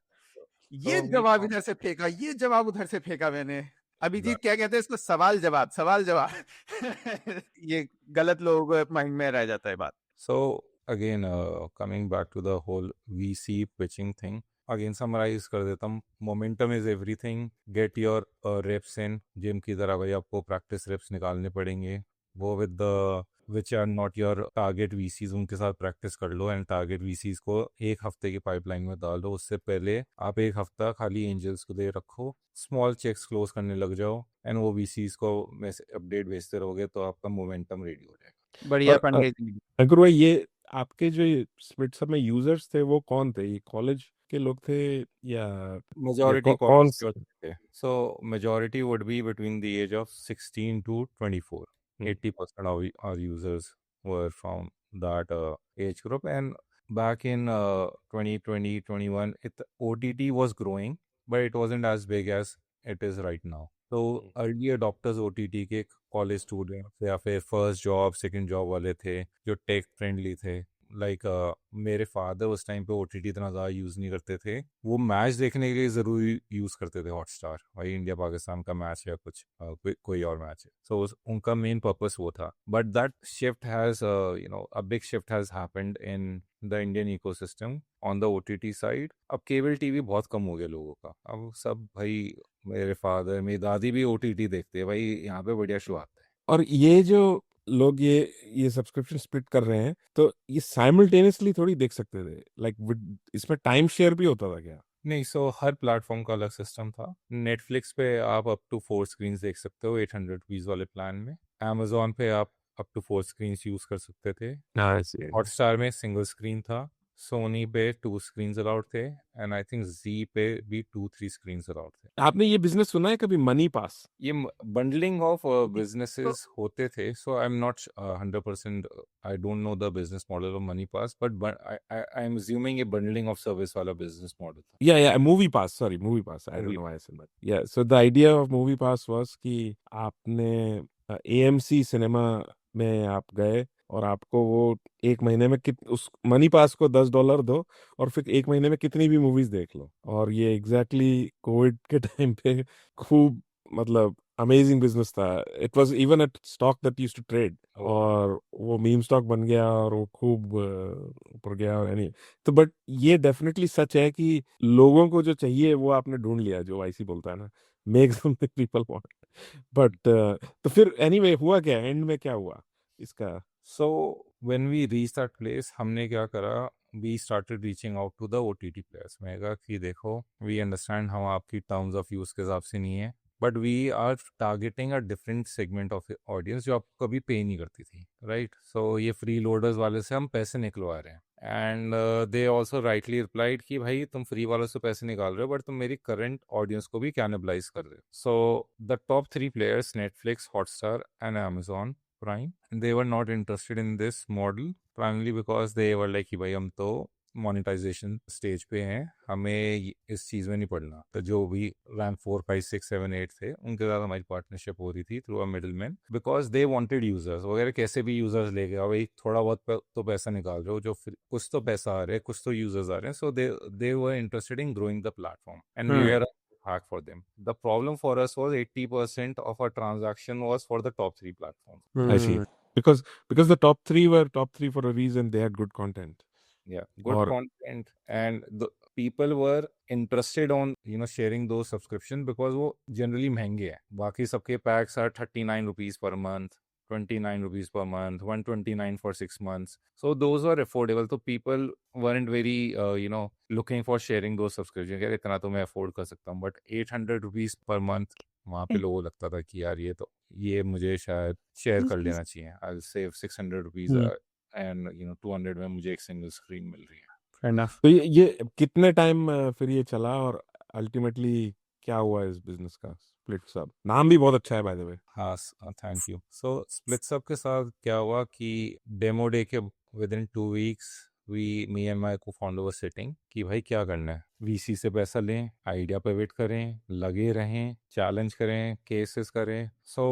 ये जवाब इधर से फेंका, ये जवाब उधर से फेंका मैंने. अभिजीत क्या कहते हैं इसको, सवाल जवाब, सवाल जवाब. ये गलत लोगों के माइंड में रह जाता है बात. So again, coming back to the whole VC pitching thing, again summarize कर देता हूँ. Momentum is everything. Get your reps in. Gym की तरह भाई आपको practice reps निकालने पड़ेंगे. वो with the which are not your target VCs, उनके साथ प्रैक्टिस कर लो. एंड टारगेट VCs को एक हफ्ते की पाइपलाइन में डाल दो. उससे पहले आप एक हफ्ता खाली एंजल्स को दे रखो, स्मॉल चेक्स क्लोज करने लग जाओ, एंड वो VCs को अपडेट भेजते रहोगे तो आपका मोमेंटम रेडी हो जाएगा. बढ़िया और पंडित जी. अंकुर भाई, ये आपके जो ये स्प्लिट्स में यूजर्स थे वो कौन थे? ये कॉलेज के लोग थे या Majority कौन college से? के. So majority would be between the age of 16 to 24. Hmm. 80% of our users were from that age group. And back in 2020, 21, OTT was growing, but it wasn't as big as it is right now. तो early adopters OTT के college students या फिर first job second job वाले थे जो tech friendly थे. Like मेरे father उस टाइम पे OTT इतना ज़्यादा यूज़ नहीं करते थे. वो मैच देखने के लिए ज़रूर यूज़ करते थे हॉटस्टार. भाई इंडिया पाकिस्तान का मैच है कुछ कोई और मैच है. सो उनका मेन पर्पस वो था. But that shift has a big shift has happened in the Indian ecosystem on the OTT side. अब केबल टीवी बहुत कम हो गया लोगों का. अब सब भाई मेरे फादर मेरी दादी भी OTT देखते हैं. भाई यहाँ पे बढ़िया शो आता है. और ये जो लोग ये सब्सक्रिप्शन स्प्लिट कर रहे हैं तो ये साइमल्टेनियसली थोड़ी देख सकते थे? लाइक इसमें टाइम शेयर भी होता था क्या? नहीं. सो हर प्लेटफॉर्म का अलग सिस्टम था. नेटफ्लिक्स पे आप अप टू 4 स्क्रीन देख सकते हो 800 रुपीज वाले प्लान में. Amazon पे आप अप टू 4 स्क्रीन यूज कर सकते थे. हॉटस्टार में सिंगल स्क्रीन था. सोनी पे 2 स्क्रीन अलाउड थे. एंड आई थिंक जी पे भी 2-3 स्क्रीन अलाउड थे. आपने ये बिजनेस सुना है कभी, मनी पास? ये बंडलिंग ऑफ बिजनेसेस होते थे. So I am not 100%. I don't know the business model of money pass. But I am assuming ये बंडलिंग ऑफ सर्विस वाला बिजनेस मॉडल था. Yeah, movie pass. Sorry, movie pass. I don't Movie know why I said that. Yeah, so the idea of movie pass was कि आपने AMC cinema में आप गए और आपको वो एक महीने में उस मनी पास को $10 दो और फिर एक महीने में कितनी भी मूवीज देख लो. और ये एग्जैक्टली कोविड के टाइम पे खूब मतलब अमेजिंग बिजनेस था. It was even a stock that used to trade. और वो मीम स्टॉक बन गया और वो खूब ऊपर गया. और एनी तो बट ये डेफिनेटली सच है कि लोगों को जो चाहिए वो आपने ढूंढ लिया, जो वाईसी बोलता है ना, make something people want. But तो फिर एनीवे हुआ क्या, एंड में क्या हुआ इसका? So when we reached that place, हमने क्या करा? We started reaching out to the OTT players. मैं कहा कि देखो, we understand हम आपकी terms of use के हिसाब से नहीं है, but we are targeting a different segment of audience जो आपको कभी पे नहीं करती थी, right? So ये freeloaders वाले से हम पैसे निकलवा रहे हैं. And they also rightly replied कि भाई तुम फ्री वालों से पैसे निकाल रहे हो बट तुम मेरी करंट ऑडियंस को भी कैनिबलाइज कर रहे हो. So the top 3 players Netflix, Hotstar and Amazon Prime, they were not interested in this model primarily because they were like कि भाई हम तो मोनेटाइजेशन स्टेज पे हैं, हमें इस चीज़ में नहीं पड़ना. तो जो भी रैंक 4, 5, 6, 7, 8 थे उनके साथ हमारी पार्टनरशिप हो रही थी through a middle man because they wanted users वगैरह. कैसे भी यूजर्स ले गया भाई, थोड़ा बहुत तो पैसा निकाल रहे हो, जो कुछ तो पैसा आ रहा है, कुछ तो यूजर्स आ रहे हैं. So they were interested in growing the platform and we were hack for them. The problem for us was 80% of our transaction was for the top 3 platforms. I see. Because the top 3 were top 3 for a reason. They had good content. Yeah, good content, and the people were interested on sharing those subscription because वो generally महंगे हैं. बाकी सबके packs are 39 rupees per month, 29 rupees per month, 129 for 6 months. So those were affordable. So people weren't very looking for sharing those subscription. यार इतना तो मैं afford कर सकता हूँ, but 800 rupees per month वहाँ पे लोगों को लगता था कि यार ये मुझे शायद शेयर कर लेना चाहिए. I'll save 600 rupees and 200 में मुझे एक सिंगल स्क्रीन मिल रही है. Fair enough. तो ये कितने टाइम फिर ये चला और अल्टीमेटली क्या हुआ इस बिजनेस का? स्प्लिट्स अप नाम भी बहुत अच्छा है बाय द वे. हाँ, thank you. So splits up के साथ क्या हुआ कि डेमो डे के within 2 weeks me and my को फाउंडर वर सिटिंग कि भाई क्या करना है. VC से पैसा लें, आइडिया पिवट करें, लगे रहें, चैलेंज करें, केसेस करें. So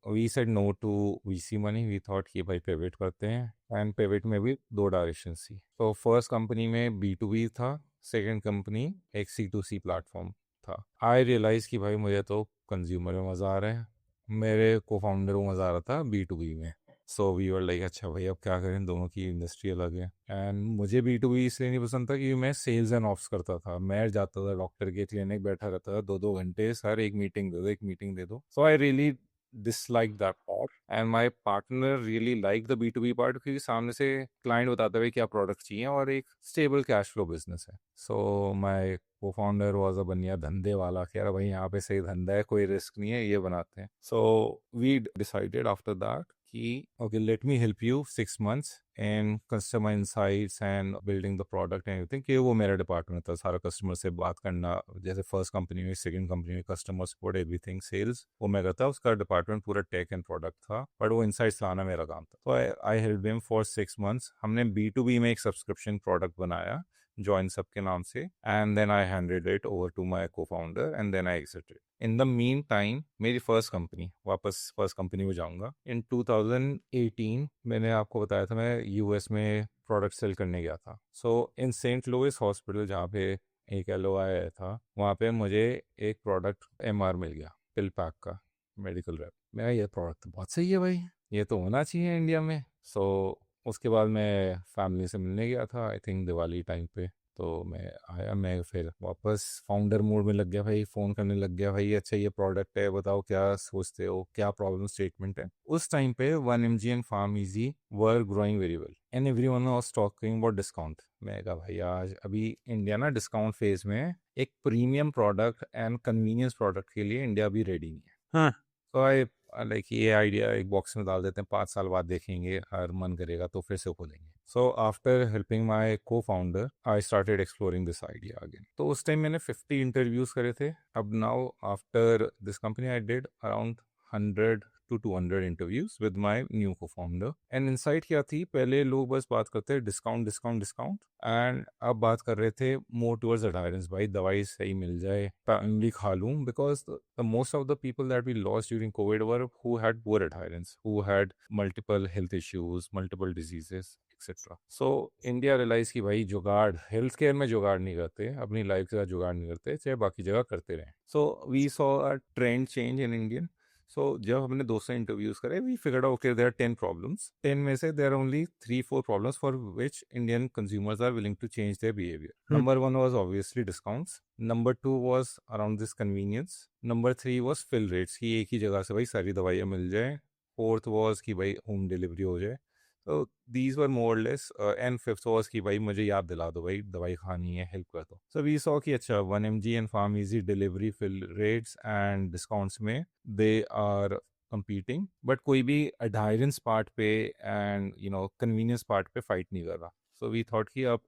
we said no to VC money. We thought कि भाई पिवट करते हैं. एंड पिवट में भी 2 डायरेक्शन थी. तो फर्स्ट कंपनी में B2B था, सेकेंड कंपनी एक C2C प्लेटफॉर्म था. आई रियलाइज कि भाई मुझे तो कंज्यूमर में मज़ा आ रहा है, मेरे को फाउंडर को मज़ा आ रहा था B2B में. सो वी वर लाइक अच्छा भाई अब क्या करें, दोनों की इंडस्ट्री अलग है. एंड मुझे B2B इसलिए नहीं पसंद था क्योंकि मैं सेल्स एंड ऑप्स करता था. मैं जाता था डॉक्टर के क्लिनिक, बैठा रहता था 2-2 घंटे, सर एक मीटिंग दे दो, एक मीटिंग दे दो. So I really dislike that part and my partner really like the B2B part क्योंकि सामने से क्लाइंट बताता है क्या प्रोडक्ट चाहिए और एक स्टेबल कैश फ्लो बिजनेस है. So my co-founder was a बनिया धंधे वाला, कह रहा भाई यहाँ पे सही धंधा है, कोई रिस्क नहीं है, ये बनाते हैं. So we decided after that कि okay, let me help you 6 months in customer insights and building the product and everything, कि वो मेरा डिपार्टमेंट था, सारा कस्टमर से बात करना, जैसे फर्स्ट कंपनी में, सेकंड कंपनी में, कस्टमर सपोर्ट, एवरीथिंग सेल्स वो मैं करता, उसका डिपार्टमेंट पूरा टेक एंड प्रोडक्ट था, बट वो इनसाइट्स लाना मेरा काम था। तो I help him for 6 months। हमने B2B में एक सब्सक्रिप्शन प्रोडक्ट बनाया जॉइन सब के नाम से, and then I handed it over to my co-founder and then I exited. In the meantime मेरी फर्स्ट कंपनी, वापस फर्स्ट कंपनी में जाऊंगा, इन 2018 मैंने आपको बताया था मैं यूएस में प्रोडक्ट सेल करने गया था। सो इन सेंट लुइस हॉस्पिटल जहाँ पे एक LOI आया था, वहाँ पे मुझे एक प्रोडक्ट MR मिल गया, पिल पैक का मेडिकल रैप। मैं ये प्रोडक्ट तो बहुत सही है भाई, ये तो होना चाहिए इंडिया में। सो उसके बाद मैं फैमिली से मिलने गया था, आई थिंक दिवाली टाइम पे। तो मैं आया, मैं फिर वापस फाउंडर मोड में लग गया भाई, फ़ोन करने लग गया भाई, अच्छा ये प्रोडक्ट है, बताओ क्या सोचते हो, क्या प्रॉब्लम स्टेटमेंट है। उस टाइम पे 1mg and PharmEasy were growing very well and everyone was talking about discount. मैं कहा भाई आज अभी इंडिया ना डिस्काउंट फेज में है, एक premium product and convenience product के लिए इंडिया अभी रेडी नहीं है। हाँ। तो आई लाइक ये आइडिया एक बॉक्स में डाल देते हैं, 5 साल बाद देखेंगे, हर मन करेगा तो फिर से खोलेंगे। So after helping my co-founder I started exploring this idea again. तो उस टाइम मैंने 50 इंटरव्यूज करे थे। अब now after this company I did around 100 to 200 interviews with my new co-founder. And insight क्या थी, पहले लोग बस बात करते डिस्काउंट डिस्काउंट डिस्काउंट, एंड अब बात कर रहे थे मोर टुवर्ड्स अडायरेंस, भाई दवाई सही मिल जाए, टाइमली खा लूँ, because the most of the people that we lost during COVID were who had poor adherence, who had multiple health issues, multiple diseases, etc. So India realized कि भाई जुगाड़, हेल्थ केयर में जुगाड़ नहीं करते, अपनी लाइफ का जुगाड़ नहीं करते, चाहे बाकी जगह करते रहें। So we saw a trend change in Indian। So जब हमने 200 इंटरव्यूज करे, we figured out okay there are 10 problems, 10 में से there are only 3-4 problems for which Indian consumers are willing to change their behavior। Number 1 was obviously discounts, number 2 was around this convenience, number 3 was fill rates कि एक ही जगह से भाई सारी दवाइयाँ मिल जाए, 4th was कि भाई होम डिलीवरी हो जाए। तो these were more less, and 5th was कि भाई मुझे याद दिला दो भाई दवाई खानी है, हेल्प कर दो। सो वी सॉ कि अच्छा 1mg and PharmEasy delivery, fill rates and discounts में दे आर competing, बट कोई भी अडायरेंस पार्ट पे एंड कन्वीनियंस पार्ट पे फाइट नहीं कर रहा। सो वी थॉट कि अब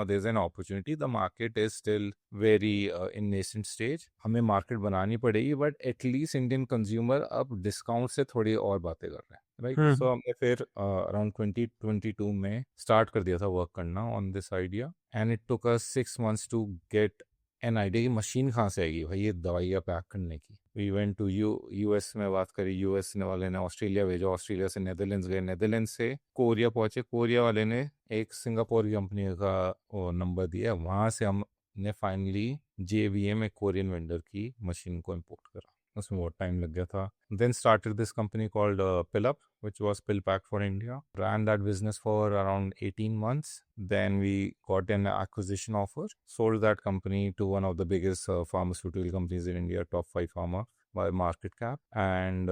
there's an opportunity, the market is still very in nascent stage, हमें मार्केट बनानी पड़ेगी, बट एटलीस्ट इंडियन कंज्यूमर अब डिस्काउंट से थोड़ी और बातें कर रहे हैं, राइट। सो हमने फिर अराउंड 2022 में स्टार्ट कर दिया था वर्क करना on this idea, and it took us 6 months to get an idea की मशीन कहाँ से आएगी भाई ये दवाइयाँ पैक करने की। वी वेंट टू यूएस में बात करी, यूएस वाले ने ऑस्ट्रेलिया भेजा, ऑस्ट्रेलिया से नेदरलैंड्स गए, नेदरलैंड्स से कोरिया पहुंचे, कोरिया वाले ने एक सिंगापुर की कंपनी का नंबर दिया, वहाँ से हमने फाइनली JVM एक कोरियन वेंडर की मशीन को इम्पोर्ट करा, उसमें बहुत टाइम लग गया था। Then started this company called PillUp, which was PillPack for India. Ran that business for around 18 months. Then we got an acquisition offer, sold that company to one of the biggest pharmaceutical companies in India, top 5 pharma by market cap. And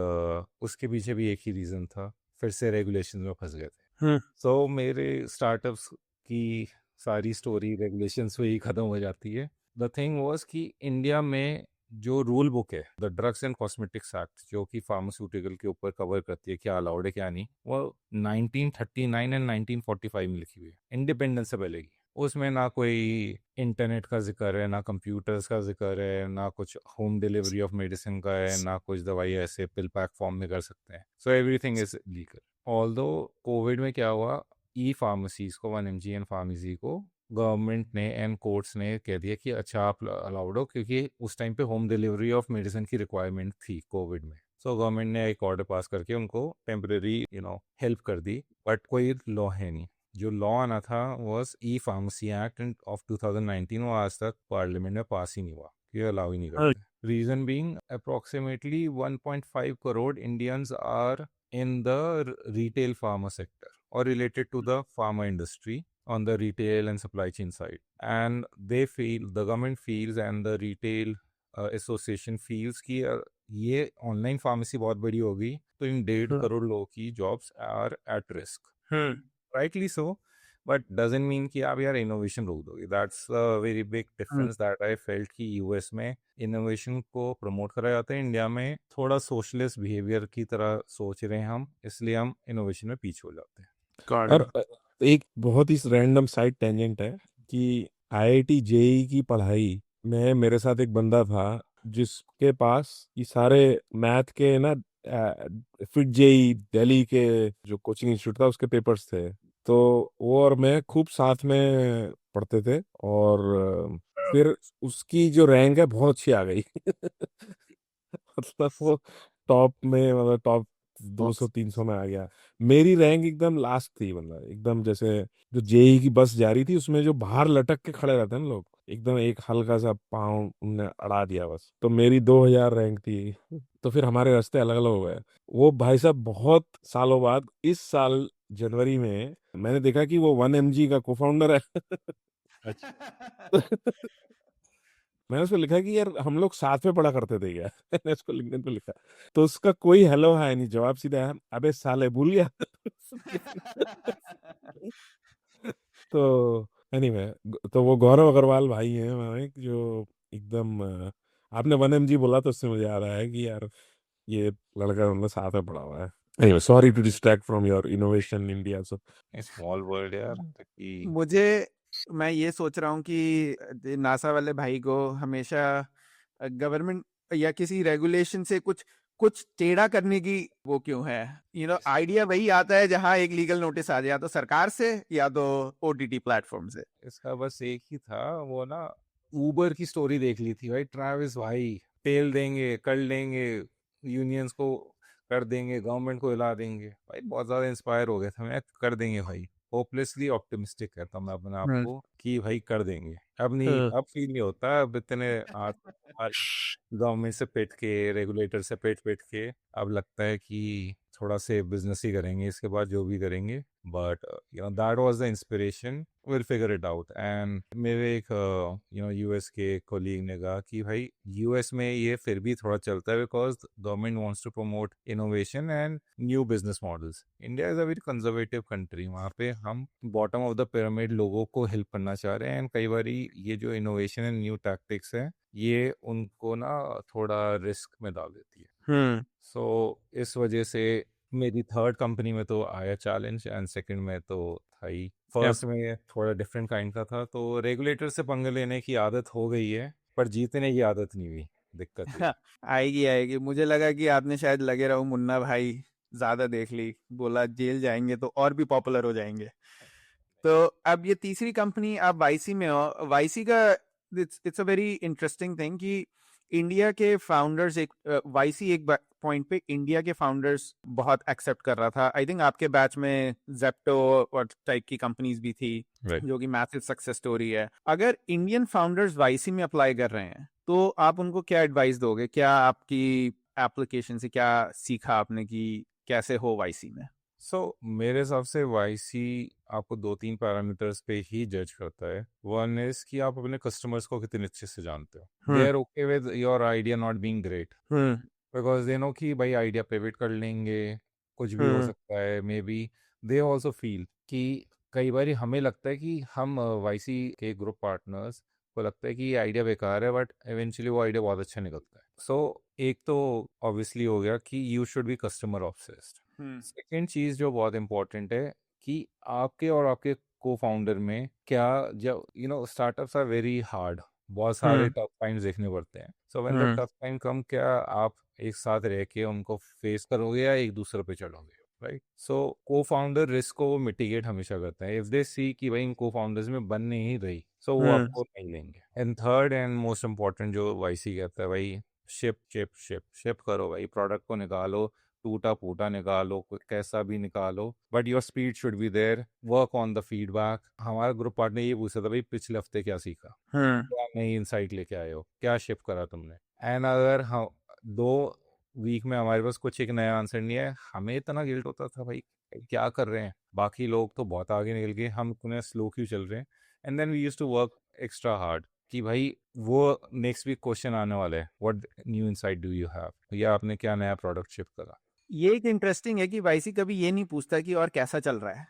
उसके पीछे भी एक ही reason था, फिर से regulation में फंस गए थे। So मेरे स्टार्टअप्स की सारी स्टोरी रेगुलेशंस में ही ख़त्म हो जाती है। द थिंग वाज कि इंडिया में जो रूल बुक है, the drugs and cosmetics act, जो कि फार्मास्यूटिकल के ऊपर कवर करती है क्या अलाउड है क्या नहीं, वो 1939 एंड 1945 में लिखी हुई है, इंडिपेंडेंस से पहले की। उसमें ना कोई इंटरनेट का जिक्र है, ना कंप्यूटर्स का जिक्र है, ना कुछ होम डिलीवरी ऑफ मेडिसिन का है, ना कुछ दवाई ऐसे पिल पैक फॉर्म में कर सकते हैं। So everything is legal. Although Covid में क्या हुआ, ई फार्मेसीज को, 1mg एंड फार्मेसी को गवर्नमेंट ने एंड कोर्ट्स ने कह दिया कि अच्छा आप अलाउड हो, क्योंकि उस टाइम पे होम डिलीवरी ऑफ मेडिसिन की रिक्वायरमेंट थी कोविड में। सो गवर्नमेंट ने एक ऑर्डर पास करके उनको टेम्परेरी हेल्प कर दी, बट कोई लॉ है नहीं। जो लॉ आना था was E pharmacy act of 2019, वो आज तक पार्लियामेंट में पास ही नहीं हुआ, ये अलाउ ही नहीं करते। Reason being approximately 1.5 crore Indians are in the retail pharma sector or related to the pharma industry on the retail and supply chain side, and they feel, the government feels and the retail association feels कि ये online pharmacy बहुत बड़ी होगी तो इन 1.5 करोड़ लोगों की jobs are at risk, rightly so. But doesn't mean कि आप यार इनोवेशन रोक दोगे. That's a very big difference that I felt कि यूएस में इनोवेशन को प्रमोट करा जाता है, इंडिया में थोड़ा सोशलिस्ट बिहेवियर की तरह सोच रहे हैं हम, इसलिए हम इनोवेशन में पीछे हो जाते हैं. और एक बहुत ही रैंडम साइड टेंजेंट है कि आईआईटी जेई की पढ़ाई में मेरे साथ एक बंदा था जिसके पास ये सारे मैथ के ना फिट जेई दिल्ली के जो कोचिंग इंस्टीट्यूट था उसके पेपर्स थे, तो वो और मैं खूब साथ में पढ़ते थे, और फिर उसकी जो रैंक है बहुत अच्छी आ गई मतलब वो टॉप में, मतलब टॉप 200-300 में आ गया। मेरी रैंक एकदम लास्ट थी, मतलब एकदम जैसे जो जेई की बस जा रही थी उसमें जो बाहर लटक के खड़े रहते हैं ना लोग, एकदम एक हल्का सा पाँव उनने अड़ा दिया बस, तो मेरी 2000 रैंक थी तो फिर हमारे रास्ते अलग अलग हो गए। वो भाई साहब बहुत सालों बाद इस साल जनवरी में मैंने देखा कि वो 1mg का को फाउंडर है मैंने उसको लिखा कि यार हम लोग साथ में पढ़ा करते थे क्या मैंने उसको लिखने पे लिखा, तो उसका कोई हेलो है नहीं, जवाब सीधा है अबे साले भूल गया तो एनीवे, तो वो गौरव अग्रवाल भाई हैं हमारे जो एकदम आपने 1mg बोला तो उससे मुझे याद आया कि यार ये लड़का मतलब साथ में पढ़ा हुआ है। Anyway, sorry to distract from your innovation India. So small world यार कि मुझे मैं ये सोच रहा हूँ कि नासा वाले भाई को हमेशा गवर्नमेंट या किसी रेगुलेशन से कुछ कुछ टेढ़ा करने की वो क्यों है, आइडिया वही आता है जहां एक लीगल नोटिस आ जाए, या तो सरकार से या तो ओटीटी प्लेटफॉर्म से। इसका बस एक ही था, वो ना उबर की स्टोरी देख ली थी भाई, ट्रैविस भाई पेल देंगे, कर लेंगे, यूनियंस को कर देंगे, गवर्नमेंट को हिला देंगे भाई, बहुत ज्यादा इंस्पायर हो गया था मैं, कर देंगे भाई, होपलेसली ऑप्टिमिस्टिक कहता मैं अपने आप को कि भाई कर देंगे. अब नहीं, अब फील नहीं होता, अब इतने गवर्नमेंट से पिट के, रेगुलेटर से पिट पिट के अब लगता है कि थोड़ा से बिजनेस ही करेंगे इसके बाद जो भी करेंगे. But that was the inspiration, will figure it out. And मेरे एक यूएस के कोलीग ने कहा कि भाई यूएस में ये फिर भी थोड़ा चलता है because government wants to promote innovation and new business models. India is a very conservative country, वहाँ पे हम बॉटम ऑफ द पिरामिड लोगों को हेल्प करना चाह रहे हैं, एंड कई बार ये जो इनोवेशन एंड न्यू टैक्टिक्स है ये उनको ना थोड़ा रिस्क में डाल देती है. सो इस वजह से मेरी थर्ड कंपनी में तो आया चैलेंज, एंड सेकंड में तो था ही. फर्स्ट में थोड़ा डिफरेंट काइंड का था, तो रेगुलेटर से पंगे लेने की आदत हो गई है, पर जीतने की आदत नहीं हुई, दिक्कत ये है. आएगी आएगी, मुझे लगा कि आपने शायद लगे रहो मुन्ना भाई ज्यादा देख ली, बोला जेल जाएंगे तो और भी पॉपुलर हो जाएंगे। तो अब ये तीसरी कंपनी आप वाईसी में हो, वाईसी का it's a very interesting thing कि इंडिया के फाउंडर्स एक वाईसी एक पॉइंट पे इंडिया के फाउंडर्स बहुत एक्सेप्ट कर रहा था। आई थिंक आपके बैच में जेप्टो और टाइप की कंपनीज भी थी Right. जो कि मैसिव सक्सेस स्टोरी है। अगर इंडियन फाउंडर्स वाईसी में अप्लाई कर रहे हैं तो आप उनको क्या एडवाइस दोगे, क्या आपकी एप्लीकेशन से क्या सीखा आपने कि कैसे हो वाईसी में? मेरे हिसाब से वाईसी आपको 2-3 पैरामीटर्स पे ही जज करता है. वन इज कि आप अपने कस्टमर्स को कितने अच्छे से जानते हो. They are okay with your idea not being great, because they know कि भाई आइडिया पिवट कर लेंगे, कुछ भी हो सकता है. May be they also feel कि कई बार हमें लगता है कि हम वाईसी के ग्रुप पार्टनर्स को लगता है कि ये आइडिया बेकार है, बट इवेंचुअली वो आइडिया बहुत अच्छा निकलता है. एक तो ऑब्वियसली हो गया कि you should be customer obsessed. Second चीज जो बहुत इंपॉर्टेंट है कि आपके और आपके को फाउंडर में क्या, जब स्टार्टअप्स आर वेरी हार्ड, बहुत सारे टफ टाइम्स देखने पड़ते हैं. So when the tough time come, क्या आप एक साथ रह के उनको फेस करोगे या एक दूसरे पे चढ़ोगे, राइट? सो को फाउंडर रिस्क को मिटिगेट हमेशा करते हैं. इफ दे सी कि भाई इन को फाउंडर्स में बन नहीं रही, सो वो आपको नहीं लेंगे. And third and most important जो वाईसी कहता है, भाई शिप शिप शिप शिप करो भाई, प्रोडक्ट को निकालो, टूटा फूटा निकालो, कैसा भी निकालो, but your speed should be there. Work on the feedback. हमारा ग्रुप पार्टनर ये पूछा था भाई पिछले हफ्ते क्या सीखा, क्या नई इंसाइट लेके आए हो, क्या शिप करा तुमने. एंड अगर हम 2 वीक में हमारे पास कुछ एक नया आंसर नहीं है, हमें इतना गिल्ट होता था भाई क्या कर रहे हैं, बाकी लोग तो बहुत आगे निकल गए, हम इतने स्लो क्यों चल रहे हैं. And then we used to work extra hard कि भाई वो नेक्स्ट वीक क्वेश्चन आने वाला है, what new insight do you have, या आपने क्या नया प्रोडक्ट शिप करा. ये एक इंटरेस्टिंग है कि वाईसी कभी ये नहीं पूछता कि और कैसा चल रहा है,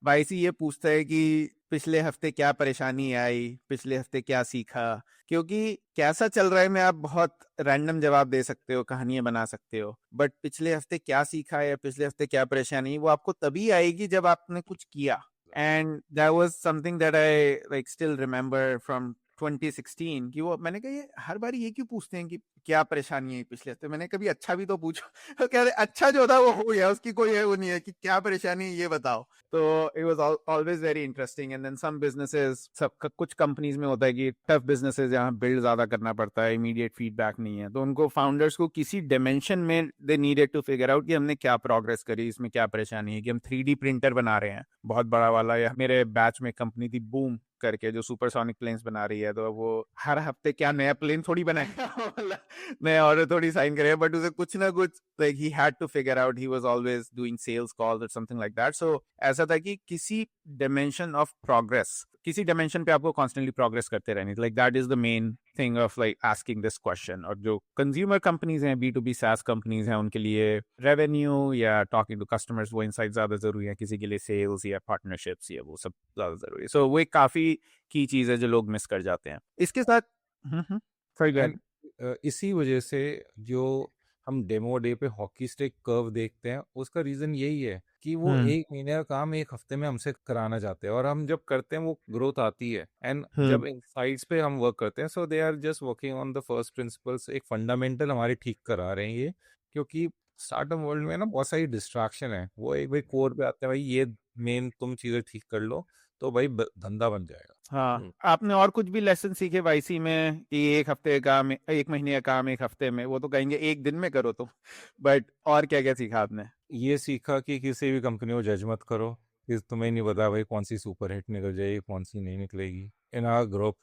वाईसी ये पूछता है कि पिछले हफ्ते क्या परेशानी आई, पिछले हफ्ते क्या सीखा, क्योंकि कैसा चल रहा है में आप बहुत रैंडम जवाब दे सकते हो, कहानियां बना सकते हो, बट पिछले हफ्ते क्या सीखा या पिछले हफ्ते क्या परेशानी, वो आपको तभी आएगी जब आपने कुछ किया. And that was something that I like still remember from 2016 कि वो मैंने कहा ये हर बार ये क्यों पूछते हैं कि क्या परेशानी है पिछले हफ्ते, मैंने कभी अच्छा भी तो पूछो. तो कह रहे अच्छा जो था वो हो गया, उसकी कोई है वो नहीं है कि क्या परेशानी है ये बताओ. तो it was always very interesting. And then some businesses, सब कुछ कंपनीज में होता है कि टफ बिजनेसेस जहाँ बिल्ड ज्यादा करना पड़ता है, इमीडिएट फीडबैक नहीं है, तो उनको फाउंडर्स को किसी डिमेंशन में they needed to figure out कि हमने क्या प्रोग्रेस करी, इसमें क्या परेशानी है, कि हम 3D प्रिंटर बना रहे हैं बहुत बड़ा वाला, या मेरे बैच में कंपनी थी बूम करके जो सुपरसोनिक प्लेन्स बना रही है, तो वो हर हफ्ते क्या नया प्लेन थोड़ी बनाएगा, मतलब नया ऑर्डर थोड़ी साइन करेगा, बट उसे कुछ ना कुछ like he had to figure out, he was always doing sales calls और समथिंग लाइक दैट. सो ऐसा था कि किसी डिमेंशन ऑफ प्रोग्रेस, किसी डिमेंशन पे आपको कॉन्स्टेंटली प्रोग्रेस करते रहनी, like that is the main thing of like asking this question. और जो कंज्यूमर कंपनीज हैं, B2B SaaS कंपनीज हैं, उनके लिए रेवेन्यू या टॉकिंग टू कस्टमर्स वो इनसाइट ज्यादा जरूरी है, किसी के लिए सेल्स या पार्टनरशिप्स या वो सब ज्यादा जरूरी है. सो वो एक काफी की चीज है जो लोग मिस कर जाते हैं इसके साथ. सॉरी गो एंड इसी वजह से जो हम डेमो डे पे हॉकी स्टिक कर्व देखते हैं, उसका रीजन यही है कि वो एक महीने का काम एक हफ्ते में हमसे कराना चाहते हैं, और हम जब करते हैं वो ग्रोथ आती है. एंड जब इनसाइट्स पे हम वर्क करते हैं, so they are just working on the first principles, एक फंडामेंटल हमारे ठीक करा रहे हैं ये. क्योंकि स्टार्टअप वर्ल्ड में ना बहुत सारी डिस्ट्रैक्शन है, वो एक भाई कोर पे आते हैं, भाई ये मेन तुम चीजें ठीक कर लो तो भाई धंधा बन जाएगा. हाँ, आपने और कुछ भी लेसन सीखे वाईसी में कि एक हफ्ते का काम, एक महीने का काम एक हफ्ते में, वो तो कहेंगे एक दिन में करो तुम, बट और क्या क्या सीखा आपने? ये सीखा कि किसी भी कंपनी को जज मत करो, कि तुम्हें नहीं पता भाई कौन सी सुपर हिट निकल जाएगी कौन सी नहीं निकलेगी. In our group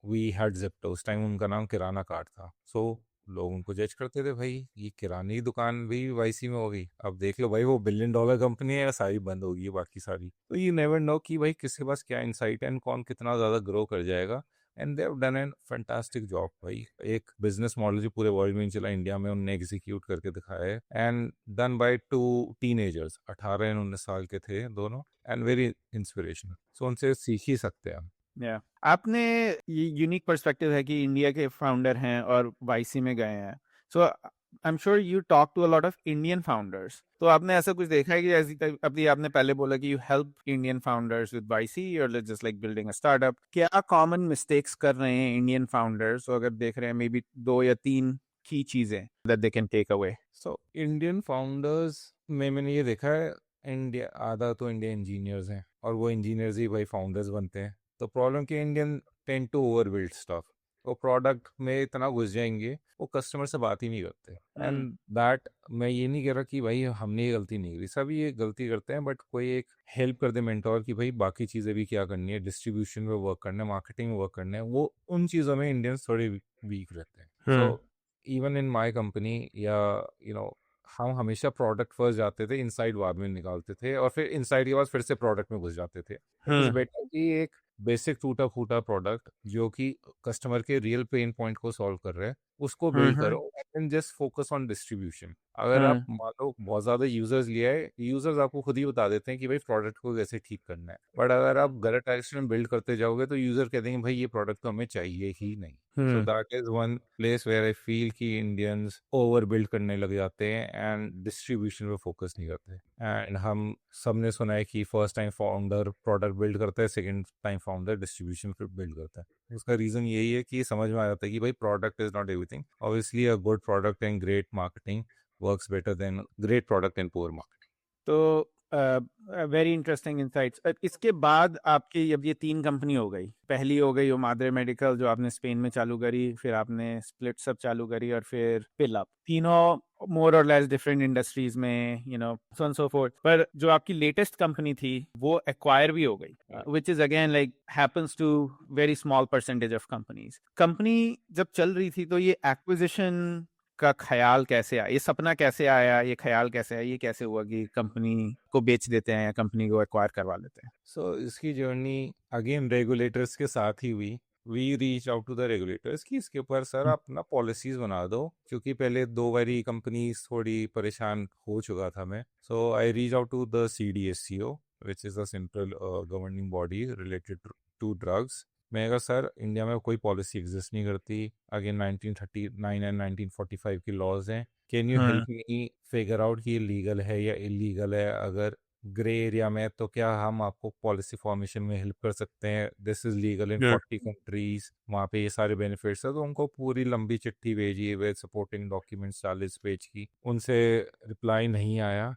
we had Zepto, उस टाइम उनका नाम किराना कार्ड था. सो लोग उनको जज करते थे, भाई ये किराने की दुकान भी वाईसी में होगी, अब देख लो भाई वो $1 बिलियन कंपनी है या सारी बंद होगी बाकी सारी. तो यू नेवर नो कि भाई किसके पास क्या इंसाइट है एंड कौन कितना ज्यादा ग्रो कर जाएगा. And they have done an fantastic job भाई. एक बिजनेस मॉडल जो पूरे वर्ल्ड में नहीं चला, इंडिया में उन्होंने एग्जीक्यूट करके दिखाया है. एंड डन बाय 2 टीनेजर्स, 18 और 19 साल के थे दोनों, एंड वेरी इंस्पिरेशनल. सो उनसे सीख ही सकते हैं हम. या आपने ये यूनिक पर्सपेक्टिव है कि इंडिया के फाउंडर हैं और वाईसी में गए हैं. So I am sure you talk to a lot of Indian founders, तो आपने ऐसा कुछ देखा है कि ऐसी अभी आपने पहले बोला कि you help Indian founders with YC और just like building a startup, क्या कॉमन मिस्टेक्स कर रहे हैं इंडियन फाउंडर्स, तो अगर देख रहे हैं मे बी 2 या 3 की चीजें that they can take away? So Indian founders में मैंने ये देखा है, इंडिया आधा तो इंडिया इंजीनियर्स हैं, और वो इंजीनियर्स ही भाई फाउंडर्स बनते हैं. तो प्रॉब्लम कि Indian tend to over build stuff, वो प्रोडक्ट में इतना घुस जाएंगे वो कस्टमर से बात ही नहीं करते. एंड दैट, मैं ये नहीं कह रहा कि भाई हमने ये गलती नहीं करी, सभी ये गलती करते हैं, बट कोई एक हेल्प कर दे मेंटोर कि भाई बाकी चीज़ें भी क्या करनी है, डिस्ट्रीब्यूशन में वर्क करना है, मार्केटिंग में वर्क करना है, वो उन चीज़ों में इंडियंस थोड़े वीक रहते हैं. So even in my company, या हम हमेशा प्रोडक्ट फर्स्ट जाते थे, इनसाइड बाद में निकालते थे, और फिर इनसाइड के बाद फिर से प्रोडक्ट में घुस जाते थे. इट इज बेटर कि एक बेसिक टूटा फूटा प्रोडक्ट जो कि कस्टमर के रियल पेन पॉइंट को सॉल्व कर रहे हैं उसको बिल्ड करो, and just focus on distribution. अगर आप मान लो बहुत ज्यादा यूजर्स लिया है, यूजर्स आपको खुद ही बता देते हैं कि भाई प्रोडक्ट को कैसे ठीक करना है, बट अगर आप गलत डायरेक्शन में बिल्ड करते जाओगे तो यूजर कहते हैं भाई ये प्रोडक्ट तो हमें चाहिए ही नहीं. So that is one place where I feel कि इंडियंस ओवर बिल्ड करने लग जाते हैं एंड डिस्ट्रीब्यूशन पे फोकस नहीं करते. एंड हम सबने सुना है कि first time founder product build करता है, सेकंड टाइम फाउंडर डिस्ट्रीब्यूशन फिर बिल्ड करता है. उसका रीजन यही है कि समझ में आ जाता है कि भाई product is not everything. Obviously a good product and great marketing works better than great product and poor marketing. तो वेरी इंटरेस्टिंग इंसाइट्स. इसके बाद आपकी अब ये 3 कंपनी हो गई, पहली हो गई वो मादरे मेडिकल जो आपने स्पेन में चालू करी, फिर आपने स्प्लिट्स अप चालू करी, और फिर पिलअप, तीनों मोर और लेस डिफरेंट इंडस्ट्रीज में, सो एंड सो फोर्थ. पर जो आपकी लेटेस्ट कंपनी थी वो एक्वायर भी हो गई, which is again like happens to very small percentage of companies. Company जब चल रही थी तो ये एक्विजिशन का ख्याल कैसे आया, ये सपना कैसे आया, ये ख्याल कैसे आया, ये कैसे हुआ कि कंपनी को बेच देते हैं या कंपनी को एक्वायर करवा लेते हैं? सो इसकी जर्नी अगेन रेगुलेटर्स के साथ ही हुई. We reach out to the regulators कि इसके ऊपर सर आप ना पॉलिसीज बना दो, क्योंकि पहले 2 बारी कंपनीज थोड़ी परेशान हो चुका था मैं. So I reach out to the CDSCO which is a central governing body related to drugs. मैंने कहा सर इंडिया में कोई पॉलिसी एग्जिस्ट नहीं करती, अगेन 1939 एंड 1945 की लॉज हैं, can you help me figure out कि ये लीगल है या इलीगल है, अगर ग्रे एरिया में तो क्या हम आपको पॉलिसी फॉर्मेशन में हेल्प कर सकते हैं, this is legal in 40 countries, वहाँ पे ये सारे बेनिफिट्स है। तो उनको पूरी लंबी चिट्ठी भेजी विद सपोर्टिंग डॉक्यूमेंट्स 40 पेज की, उनसे रिप्लाई नहीं आया।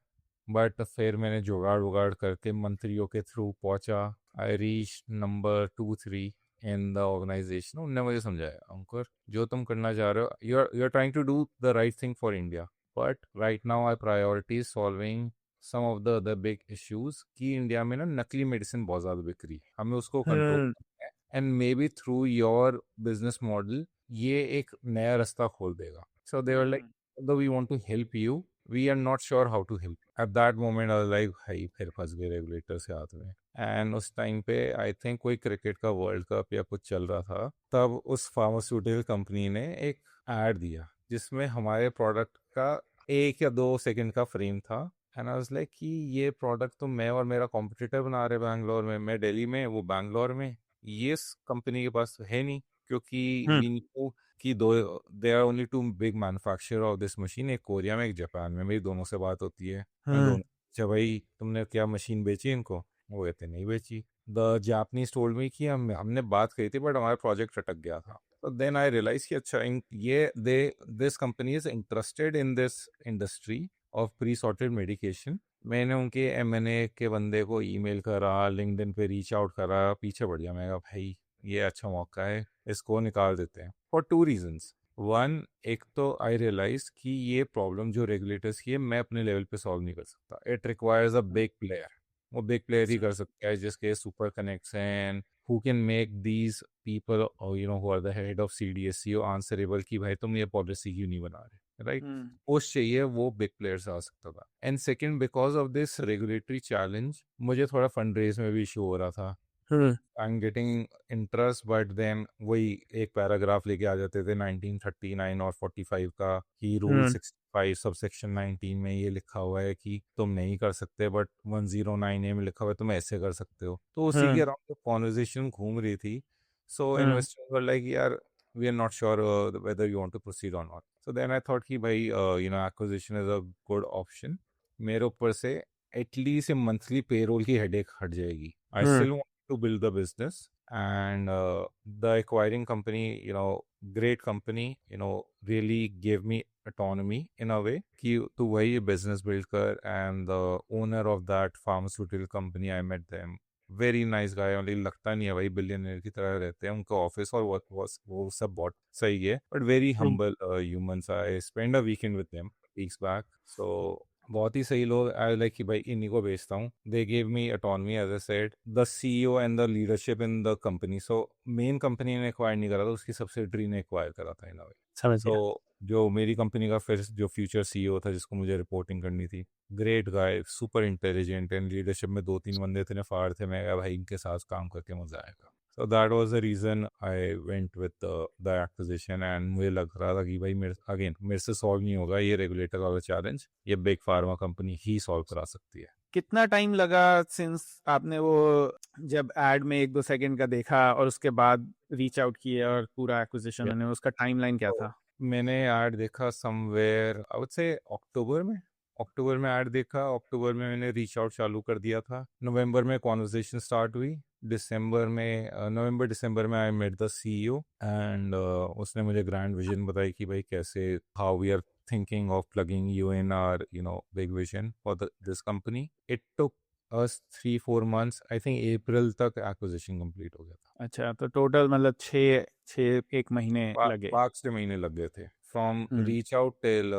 बट फिर मैंने जुगाड़ उगाड़ करके मंत्रियों के थ्रू पहुंचा, I reach number 2-3 in the organisation. उनने मुझे समझाया अंकुर जो तुम करना चाह रहे हो, you are trying to do the right thing for India, but right now I priority solving some of the other big issues कि इंडिया में ना नकली मेडिसिन बहुत ज़्यादा बिक रही है, हमें उसको कंट्रोल करना है, and maybe through your business model ये एक नया रास्ता खोल देगा। So they were like though we want to help you, we are not sure how to help. At that moment I was like भाई फिर फंस गए रेगुलेटर से हाथ में। एंड उस टाइम पे आई थिंक कोई क्रिकेट का वर्ल्ड कप या कुछ चल रहा था, तब उस फार्मास्यूटिकल कंपनी ने एक एड दिया जिसमें हमारे प्रोडक्ट का 1 या 2 सेकंड का फ्रेम था। एंड आई वाज लाइक कि ये प्रोडक्ट तो मैं और मेरा कॉम्पिटिटर बना रहे बैंगलोर में, मैं दिल्ली में वो बैंगलोर में, ये कंपनी के पास है नहीं, क्योंकि वी नो कि though they are only 2 big manufacturer of this machine, एक कोरिया में एक जापान में। मेरी दोनों से बात होती है, दोनों अच्छा भाई तुमने क्या मशीन बेची इनको, वो कहते नहीं बेची। द जापानीज टोल्ड मी कि हमने बात करी थी बट हमारा प्रोजेक्ट अटक गया था। तो देन आई रियलाइज कि अच्छा ये this company is interested in this industry of pre sorted medication. मैंने उनके M&A के बंदे को ईमेल करा, लिंक्डइन पे रीच आउट करा, पीछे बढ़ गया। मैं कहा भाई ये अच्छा मौका है, इसको निकाल देते हैं, फॉर 2 रीजंस। वन, एक तो आई रियलाइज कि ये प्रॉब्लम जो रेगुलेटर्स की है मैं अपने लेवल पे सॉल्व नहीं कर सकता, it requires a big player. वो बिग प्लेयर ही कर सकता है जिसके सुपर कनेक्ट्स हैं, who can make these people or who are the head of CDSCO answerable कि भाई तुम ये पॉलिसी क्यों नहीं बना रहे, राइट? पोस्ट चाहिए, वो बिग प्लेयर से आ सकता था। And second, because of this regulatory challenge मुझे थोड़ा फंड रेज में भी इशू हो रहा था। I am getting interest, but then वही एक पैराग्राफ लेके आ जाते थे 1939 और 45 का कि रूल 65 सबसेक्शन 19 में ये लिखा हुआ है कि तुम नहीं कर सकते, बट 109A में लिखा हुआ है तुम ऐसे कर सकते हो। तो उसी के अराउंड कॉन्वर्जेशन घूम रही थी। सो इन्वेस्टर्स वर लाइक यार we are not sure whether you want to proceed or not. So then I thought कि भाई acquisition is a good option. मेरे ऊपर से एटलीस्ट मंथली पेरोल की हेडेक हट जाएगी। I still want to build the business, and the acquiring company, great company, really gave me autonomy in a way कि तू वही business build कर, and the owner of that pharmaceutical company, I met them, very nice guy, only लगता नहीं है भाई billionaire की तरह रहते हैं, उनका ऑफिस और वो सब बहुत सही है, but very humble humans. I spend a weekend with them weeks back, so बहुत ही सही लोग। आई लाइक कि भाई इन्हीं को बेचता हूँ। They gave me autonomy, as I said, the CEO and the leadership in the company. So main company ने एक्वायर नहीं करा था, उसकी सब्सिडरी ने एक्वायर करा था इन अ वे। सो जो मेरी कंपनी का फिर जो फ्यूचर CEO था जिसको मुझे रिपोर्टिंग करनी थी, great guy, super intelligent, and leadership में 2-3 बंदे इतने फाड़ थे, मैं कहा भाई इनके साथ काम करके मजा आएगा। So that was the reason I went with the acquisition. And मुझे लग रहा था कि भाई मेरे से सॉल्व नहीं होगा ये रेगुलेटर वाला चैलेंज, ये बिग फार्मा कंपनी ही सॉल्व करा सकती है। कितना टाइम लगा सिंस आपने वो जब एड में 1-2 सेकंड का देखा और उसके बाद रीच आउट किए और पूरा एक्विजिशन होने, उसका टाइमलाइन क्या था? मैंने ऐड देखा समवेयर आई वुड से अक्टूबर में ऐड देखा, अक्टूबर में मैंने रीच आउट चालू कर दिया था, नवंबर में कॉन्वर्सेशन स्टार्ट हुई, नवंबर दिसंबर में I met the CEO, and उसने मुझे ग्रैंड विजन बताई कि भाई कैसे, how we are thinking of plugging you in our big vision for this company. It took us 3-4 months. I think April तक acquisition complete हो गया था। अच्छा, तो टोटल मतलब 1 महीने लगे। 5 महीने लग गए थे फ्रॉम रीच आउट टिल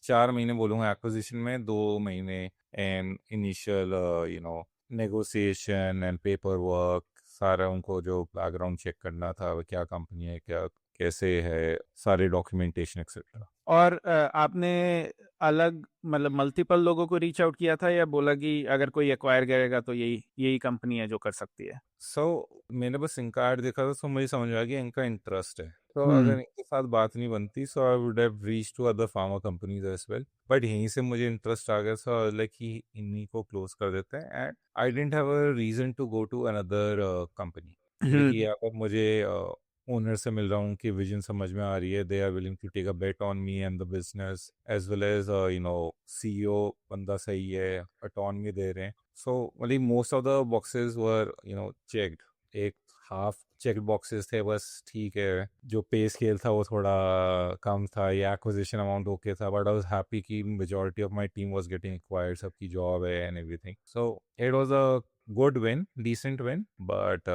4 महीने बोलूँगा एक्विजिशन में, 2 महीने and initial negotiation and paper work, सारा उनको जो बैकग्राउंड चेक करना था, क्या कंपनी है, क्या कैसे है, सारे डॉक्यूमेंटेशन एक्सेट्रा। और आपने अलग मतलब मल्टीपल लोगों को रीच आउट किया था या बोला कि अगर कोई एक्वायर करेगा तो यही कंपनी है जो कर सकती है? मैंने बस इनका ऐड देखा था तो मुझे समझ आ गया इनका इंटरेस्ट है। तो अगर इनके साथ बात नहीं बनती so I would have reach to other pharma companies as well, but यहीं से मुझे इंटरेस्ट आ गया सो लाइक कि इन्हीं को क्लोज कर देते हैं and I didn't have a reason to go to another company, क्योंकि अगर मुझे ओनर से मिल रहा हूँ कि विजन समझ में आ रही है, they are willing to take a bet on me and the business as well as CEO बंदा सही है, ऑटोनमी दे रहे हैं, सो मतलब most of the boxes were checked, एक हाफ चेक बॉक्सेस थे बस, ठीक है जो पे स्केल था वो थोड़ा कम था, ये एक्विजिशन अमाउंट ओके था, बट आई वाज हैप्पी कि majority of my team was getting acquired, सबकी जॉब है and everything, so it was a good win, decent win, but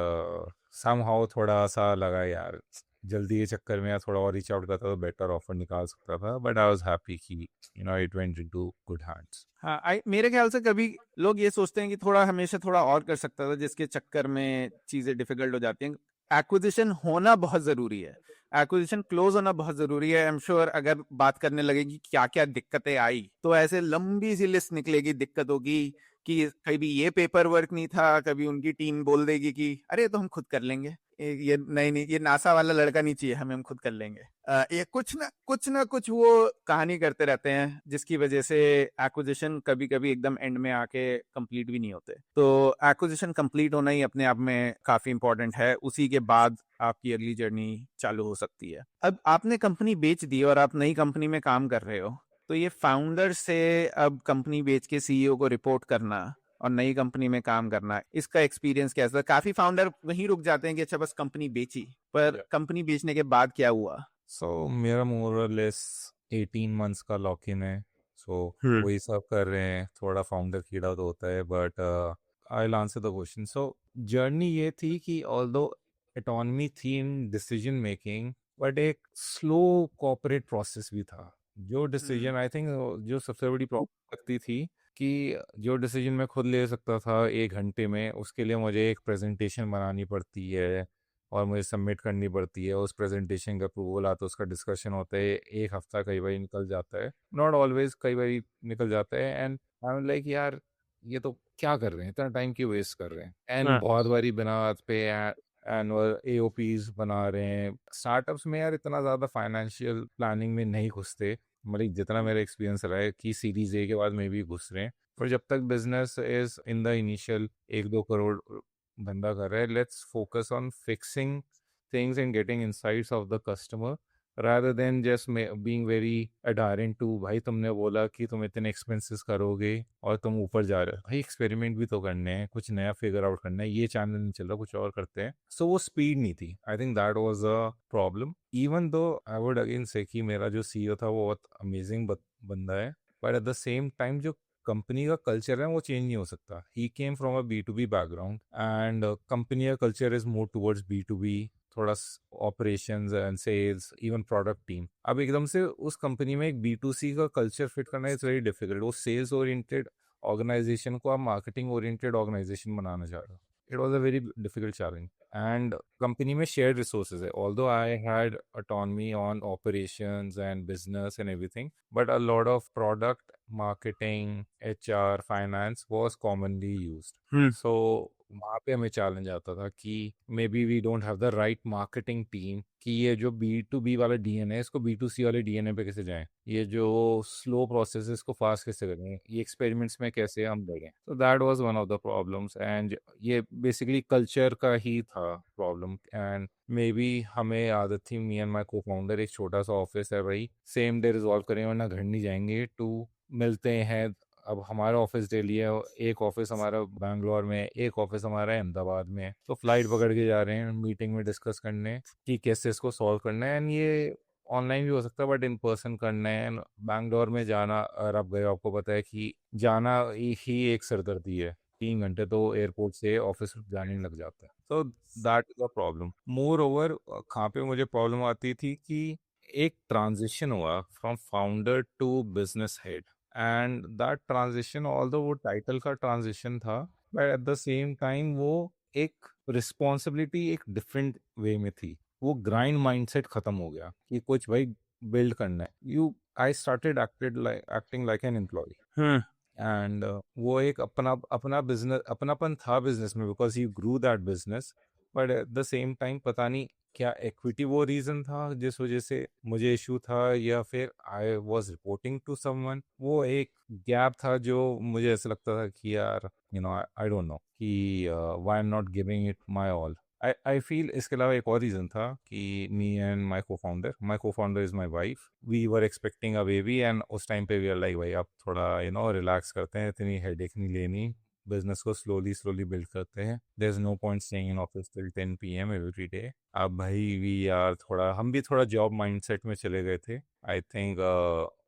somehow थोड़ा सा लगा यार जल्दी के चक्कर में या थोड़ा और रीच आउट करता तो बेटर ऑफर निकाल सकता था, बट आई वाज हैप्पी कि it went into good hands. हाँ, मेरे ख्याल से कभी लोग ये सोचते हैं कि थोड़ा हमेशा थोड़ा और कर सकता था, जिसके चक्कर में चीजें डिफिकल्ट हो जाती हैं। एक्विजिशन होना बहुत जरूरी है, एक्विजिशन क्लोज होना बहुत जरूरी है। आई एम श्योर अगर बात करने लगेगी क्या क्या दिक्कतें आई तो ऐसे लंबी सी लिस्ट निकलेगी दिक्कतों की, कि कभी ये पेपर वर्क नहीं था, कभी उनकी टीम बोल देगी कि अरे तो हम खुद कर लेंगे, ये नहीं ये नासा वाला लड़का नहीं चाहिए हमें, हम खुद कर लेंगे। ये कुछ ना कुछ वो कहानी करते रहते हैं, जिसकी वजह से एक्विजिशन कभी कभी एकदम एंड में आके कंप्लीट भी नहीं होते। तो एक्विजिशन कंप्लीट होना ही अपने आप में काफी इंपॉर्टेंट है, उसी के बाद आपकी अगली जर्नी चालू हो सकती है। अब आपने कंपनी बेच दी और आप नई कंपनी में काम कर रहे हो, तो ये फाउंडर से अब कंपनी बेच के सीईओ को रिपोर्ट करना और नई कंपनी में काम करना, इसका एक्सपीरियंस कैसा था? काफी फाउंडर वहीं रुक जाते हैं कि अच्छा बस कंपनी बेची, पर कंपनी बेचने के बाद क्या हुआ? सो मेरा मोर और लेस 18 मंथ्स का लॉक इन है, सो वही सब कर रहे हैं, थोड़ा फाउंडर कीड़ा तो होता है, but I will answer the question. So journey ये थी कि ऑल्दो एटॉनमी थी इन डिसीजन मेकिंग, बट एक स्लो कॉर्पोरेट प्रोसेस भी था। जो डिसीजन आई थिंक जो सबसे बड़ी प्रॉब्लम लगती थी कि जो डिसीजन मैं खुद ले सकता था 1 घंटे में, उसके लिए मुझे एक प्रेजेंटेशन बनानी पड़ती है और मुझे सबमिट करनी पड़ती है, उस प्रेजेंटेशन का अप्रूवल आता है, उसका डिस्कशन होता है, 1 हफ्ता कई बार निकल जाता है, नॉट ऑलवेज, कई बार निकल जाता है, एंड आई एम लाइक यार ये तो क्या कर रहे हैं, इतना टाइम क्यों वेस्ट कर रहे हैं, एंड बहुत बारी बिना पे एनुअल एओपीज बना रहे हैं। स्टार्टअप्स में यार इतना ज़्यादा फाइनेंशियल प्लानिंग में नहीं घुसते, मतलब जितना मेरा एक्सपीरियंस रहा है कि सीरीज ए के बाद में भी घुस रहे हैं, पर जब तक business is in the initial 1-2 crore बंदा कर रहा है, let's focus on fixing things and getting insights of the customer rather than just being very adherent to भाई तुमने बोला कि तुम इतने एक्सपेंसेस करोगे और तुम ऊपर जा रहे हो, भाई एक्सपेरिमेंट भी तो करने हैं, कुछ नया फिगर आउट करना है, ये चैनल नहीं चल रहा कुछ और करते हैं। सो वो स्पीड नहीं थी, I think that was a problem, even though I would again से कि मेरा जो सीईओ था वो बहुत अमेजिंग बंदा है, but at the same time जो कंपनी का कल्चर है वो चेंज नहीं हो सकता। He came from a B2B background and company का culture is more towards B2B, थोड़ा operations and sales, even product team. अब एकदम से उस कंपनी में एक B2C का कल्चर फिट करना इज वेरी डिफिकल्ट। वो सेल्स ओरिएंटेड ऑर्गेनाइजेशन को आप मार्केटिंग ओरिएंटेड ऑर्गेनाइजेशन बनाना चाह रहे हो, it was a very difficult challenge. And company में शेयर्ड रिसोर्सेज है, although I had autonomy on operations and business and everything, but a lot of product marketing HR finance was commonly used. So वहाँ पे हमें challenge आता था कि maybe we don't have the right marketing team, कि ये जो B2B वाला DNA है इसको B2C वाले DNA पे कैसे जाएं, ये जो स्लो प्रोसेस है इसको फास्ट कैसे करें, ये एक्सपेरिमेंट्स में कैसे हम बढ़ें। तो that was one of the problems, and ये बेसिकली कल्चर का ही था प्रॉब्लम। एंड मे बी हमें आदत थी, मी एंड माई को फाउंडर, एक छोटा सा ऑफिस है भाई, सेम डे रिजॉल्व करेंगे वरना घर नहीं जाएंगे, टू मिलते हैं। अब हमारा ऑफिस दिल्ली है, एक ऑफिस हमारा बैंगलोर में, एक ऑफिस हमारा अहमदाबाद में है, तो फ्लाइट पकड़ के जा रहे हैं मीटिंग में डिस्कस करने कि कैसे इसको सॉल्व करना है, एंड ये ऑनलाइन भी हो सकता है बट इन पर्सन करना है। बैंगलोर में जाना, अगर आप गए आपको पता है कि जाना ही एक सरदर्दी है, 3 घंटे तो एयरपोर्ट से ऑफिस जाने में लग जाता है। तो that is a problem. More over कहाँ पे मुझे प्रॉब्लम आती थी कि एक ट्रांजिशन हुआ from founder to business head, and that transition although वो टाइटल का ट्रांजिशन था, but at the same time वो एक रिस्पॉन्सिबिलिटी एक डिफरेंट वे में थी। वो ग्राइंड माइंडसेट खत्म हो गया कि कुछ भाई बिल्ड करना है। I started acting like an employee, and वो एक अपना अपना बिजनेस अपनापन था बिजनेस में, because he grew that business, but at the same time पता नहीं क्या इक्विटी वो रीजन था जिस वजह से मुझे इशू था, या फिर I was reporting to someone, वो एक गैप था जो मुझे ऐसा लगता था कि यार आई डोंट नो कि why I am not giving it my all. I feel इसके अलावा एक और रीज़न था कि मी एंड माई को founder is my wife, we were expecting a baby, and उस टाइम पे वी आर लाइक भाई अब थोड़ा रिलैक्स करते हैं, इतनी हेडेक नहीं लेनी, बिजनेस को स्लोली स्लोली बिल्ड करते हैं, there is no point staying in office till 10 PM every day. अब भाई वी आर थोड़ा, हम भी थोड़ा जॉब माइंडसेट में चले गए थे, आई थिंक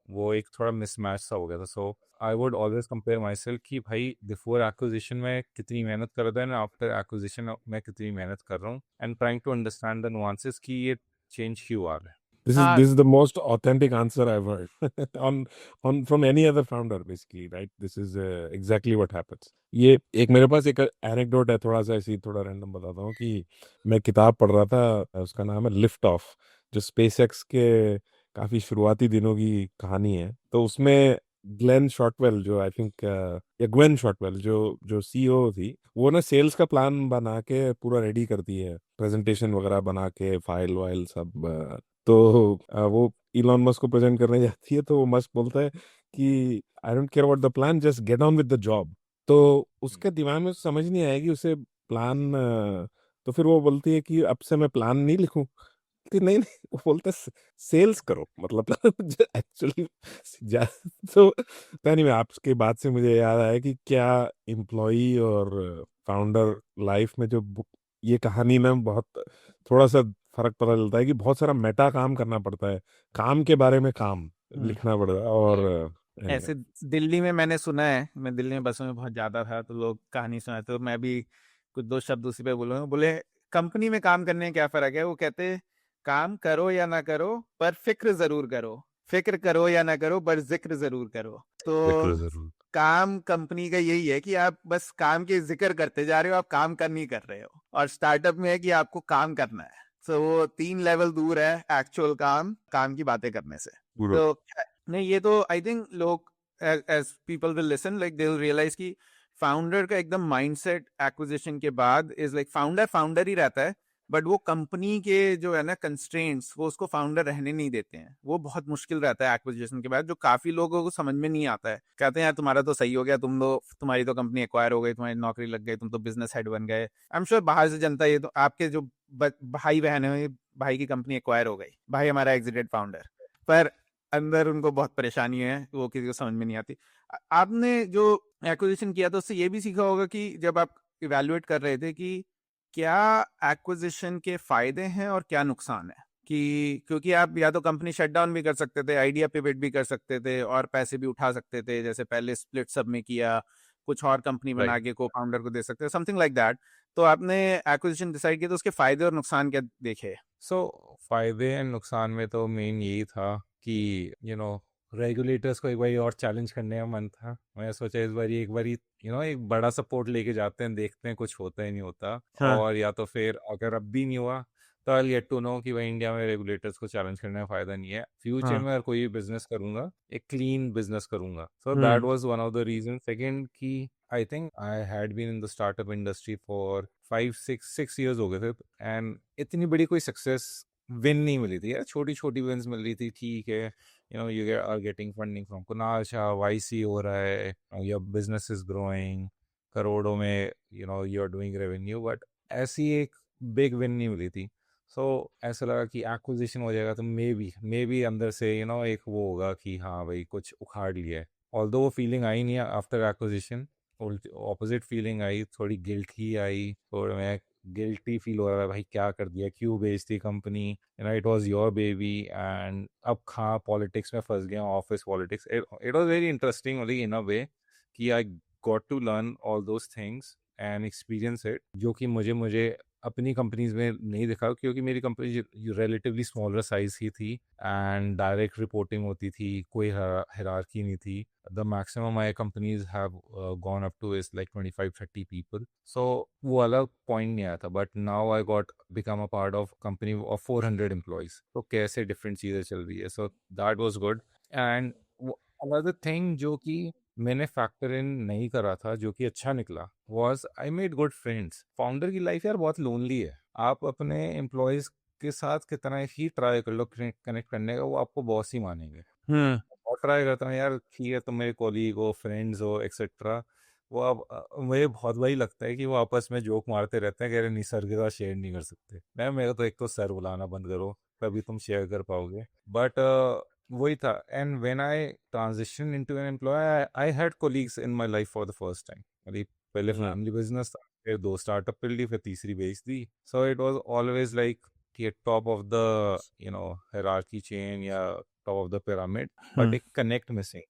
वो एक थोड़ा मिसमैच सा हो गया था। So I would always compare myself कि भाई बिफोर एक्विजिशन में कितनी मेहनत कर रहा था एंड आफ्टर एक्विजिशन मैं कितनी मेहनत कर रहा हूँ, and trying to understand the nuances कि ये चेंज क्यों आ रहा है। हाँ This is the most authentic answer I've heard on from any other founder basically, right? This is exactly what happens. ये एक मेरे पास एक एनेक्डोट है, थोड़ा सा ऐसी थोड़ा रैंडम बताता हूँ कि मैं किताब पढ़ रहा था, उसका नाम है लिफ्ट ऑफ, जो स्पेसएक्स के काफी शुरुआती दिनों की कहानी है। तो उसमें ग्लेन शॉर्टवेल जो आई थिंक या ग्वेन शॉर्टवेल जो जो सीईओ थी, वो ना सेल्स का प्लान बना के पूरा रेडी करती है, प्रेजेंटेशन वगैरह बना के फाइल वाइल सब। तो वो इलॉन मस्क को प्रेजेंट करने जाती है, तो वो मस्क बोलता है कि I don't care about the plan, just get on with the job. तो उसके दिमाग में समझ नहीं आएगी उसे प्लान। तो फिर वो बोलती है कि अब से मैं प्लान नहीं लिखूं कि नहीं नहीं, वो बोलते सेल्स करो, मतलब एक्चुअली। तो नहीं, मैं आपके बात से मुझे याद आया कि क्या एम्प्लॉई और फाउंडर लाइफ में जो ये कहानी ना बहुत थोड़ा सा फर्क पता चलता है कि बहुत सारा मेटा काम करना पड़ता है, काम के बारे में काम हम्म, लिखना पड़ता है। और anyway, ऐसे दिल्ली में मैंने सुना है, मैं दिल्ली में बसों में बहुत ज्यादा था तो लोग कहानी सुनाते, तो मैं भी कुछ दो शब्द उसी पे बोलूंगा। बोले कंपनी में काम करने में क्या फर्क है, वो कहते काम करो या ना करो पर फिक्र जरूर करो, फिक्र करो या ना करो पर जिक्र जरूर करो। जिक्र तो जरूर। काम कंपनी का यही है कि आप बस काम के जिक्र करते जा रहे हो, आप काम कर नहीं कर रहे हो। और स्टार्टअप में है कि आपको काम करना है। तो वो 3 लेवल दूर है एक्चुअल काम काम की बातें करने से। पूरा। तो नहीं, ये तो आई थिंक लोग as people will listen like they will realise कि फाउंडर का एकदम माइंडसेट एक्विजिशन के बाद इज लाइक फाउंडर फाउंडर ही रहता है, बट वो कंपनी के जो है ना कंस्ट्रेंट्स वो उसको फाउंडर रहने नहीं देते हैं। वो बहुत मुश्किल रहता है एक्विजिशन के बाद, जो काफी लोगों को समझ में नहीं आता है। कहते हैं यार तुम्हारा तो सही हो गया, तुम्हारी तो कंपनी एक्वायर हो गई, तुम्हारी नौकरी लग गई, तुम तो बिजनेस हेड बन गए। आई एम श्योर बाहर से जनता, ये तो आपके जो भाई बहन है, भाई की कंपनी एक्वायर हो गई, भाई हमारा एग्जिटेड फाउंडर, पर अंदर उनको बहुत परेशानी है, वो किसी को समझ में नहीं आती। आपने जो एक्विजिशन किया तो उससे ये भी सीखा होगा कि जब आप इवेल्युएट कर रहे थे कि क्या एक्विजिशन के फायदे हैं और क्या नुकसान है, कि क्योंकि आप या तो कंपनी शट डाउन भी कर सकते थे, आइडिया पिवट भी कर सकते थे और पैसे भी उठा सकते थे, जैसे पहले स्प्लिट सब में किया, कुछ और कंपनी बना राइट। के को फाउंडर को दे सकते थे, समथिंग लाइक दैट। तो आपने एक्विजिशन डिसाइड किया तो उसके फायदे और नुकसान क्या देखे? सो फायदे एंड नुकसान में तो मेन यही था कि रेगुलेटर्स को एक बार और चैलेंज करने का मन था। मैं सोचा इस बार एक बार एक बड़ा सपोर्ट लेके जाते हैं, देखते हैं कुछ होता ही नहीं होता। हाँ। और या तो फिर अगर अब भी नहीं हुआ तो आई गेट टू नो कि भाई इंडिया में रेगुलेटर्स को चैलेंज करने का फायदा नहीं है। फ्यूचर हाँ। में अगर कोई भी बिजनेस करूंगा, एक क्लीन बिजनेस करूंगा। So that hmm. Was one of the reason. Second कि I think I had been in the startup industry for 5 6 6 years हो गए थे, एंड इतनी बड़ी कोई सक्सेस विन नहीं मिली थी यार, छोटी छोटी विन्स मिल रही थी, ठीक है। You are getting funding from Kunal Shah, YC हो रहा है, योर बिजनेस इज ग्रोइंग, करोड़ों में you are doing revenue, but ऐसी एक बिग विन नहीं मिली थी। सो ऐसा लगा कि एक्विजिशन हो जाएगा तो मे बी अंदर से एक वो होगा कि हाँ भाई कुछ उखाड़ लिया है। ऑल्दो वो फीलिंग आई नहीं आफ्टर एक्विजिशन, ऑपोजिट फीलिंग आई, थोड़ी गिल्ट ही आई, थोड़ा मैं गिल्टी फील हो रहा है भाई क्या कर दिया, क्यों बेचती company, it was your baby, and अब कहाँ पॉलिटिक्स में फंस गया, office politics. It was very interesting only in a way कि I got to learn all those things and experience it, जो कि मुझे अपनी कंपनीज में नहीं दिखा, क्योंकि मेरी कंपनी रिलेटिवली स्मॉलर साइज ही थी एंड डायरेक्ट रिपोर्टिंग होती थी, कोई हायरार्की नहीं थी। The maximum my companies have gone up to is like 25 30 people. So वो अलग पॉइंट नहीं आया था, but now I got become a part of company of 400 employees, तो कैसे डिफरेंट चीज़ें चल रही है। सो that was good. And another thing जो कि मैंने फैक्टर इन नहीं करा था, जो कि अच्छा निकला, was I made good friends. Founder की लाइफ यार बहुत लोनली है, आप अपने एम्प्लॉयज उसके साथ कितना ही ट्राई कर लो कनेक्ट करने का, वो आपको बॉस ही मानेंगे। हम्म और ट्राई करता हूँ यार, ठीक है तुम मेरे कॉलीग हो, फ्रेंड्स हो, एक्सेट्रा, वो अब मुझे बहुत वही लगता है कि वो आपस में जोक मारते रहते हैं कि अरे नहीं सर के साथ शेयर नहीं कर सकते। मैं मेरा तो एक तो सर बुलाना बंद करो, तभी तुम शेयर कर पाओगे। बट वही था। And when I transition into an employee, I had colleagues in my life for the first time. मतलब पहले फैमिली बिजनेस था, फिर 2 स्टार्टअप कर ली, फिर तीसरी बेच दी। So it was always like कि top of the hierarchy chain या top of the pyramid, but एक connect missing.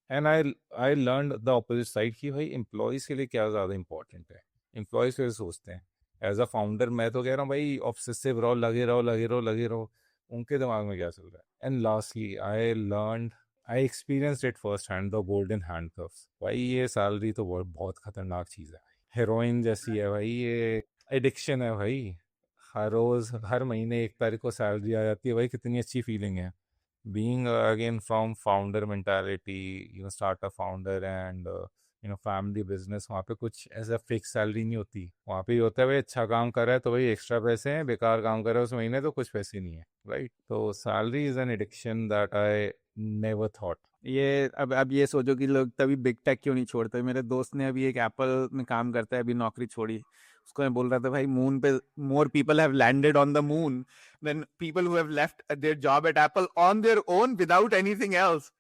And I learn the opposite side कि भाई एम्प्लॉयज के लिए क्या ज़्यादा इंपॉर्टेंट है। एम्प्लॉयज फिर सोचते हैं, एज अ फाउंडर मैं तो कह रहा हूँ भाई ऑब्सेसिव रहो, लगे रहो लगे रहो लगे रहो, उनके दिमाग में क्या चल रहा है। And lastly I experienced it first hand, the golden handcuffs. भाई ये सैलरी तो बहुत बहुत खतरनाक चीज़ है, हेरोइन जैसी है भाई, ये एडिक्शन है भाई। हर रोज हर महीने 1 तारीख को सैलरी आ जाती है भाई, कितनी अच्छी फीलिंग है। Being again from founder mentality, start a founder and family business, वहाँ पे कुछ ऐसा फिक्स सैलरी नहीं होती। वहाँ पे ये होता है भाई अच्छा काम कर रहा है तो भाई एक्स्ट्रा पैसे हैं, बेकार काम कर रहा है उस महीने तो कुछ पैसे नहीं है, राइट। तो salary is an addiction that I never thought. ये अब ये सोचो कि लोग तभी बिग टेक क्यों नहीं छोड़ते। मेरे दोस्त ने अभी एक एप्पल में काम करता है, अभी नौकरी छोड़ी। उसको मैं बोल रहा था भाई मून पे more people have landed on the moon than people who have left their job at Apple on their own without anything else.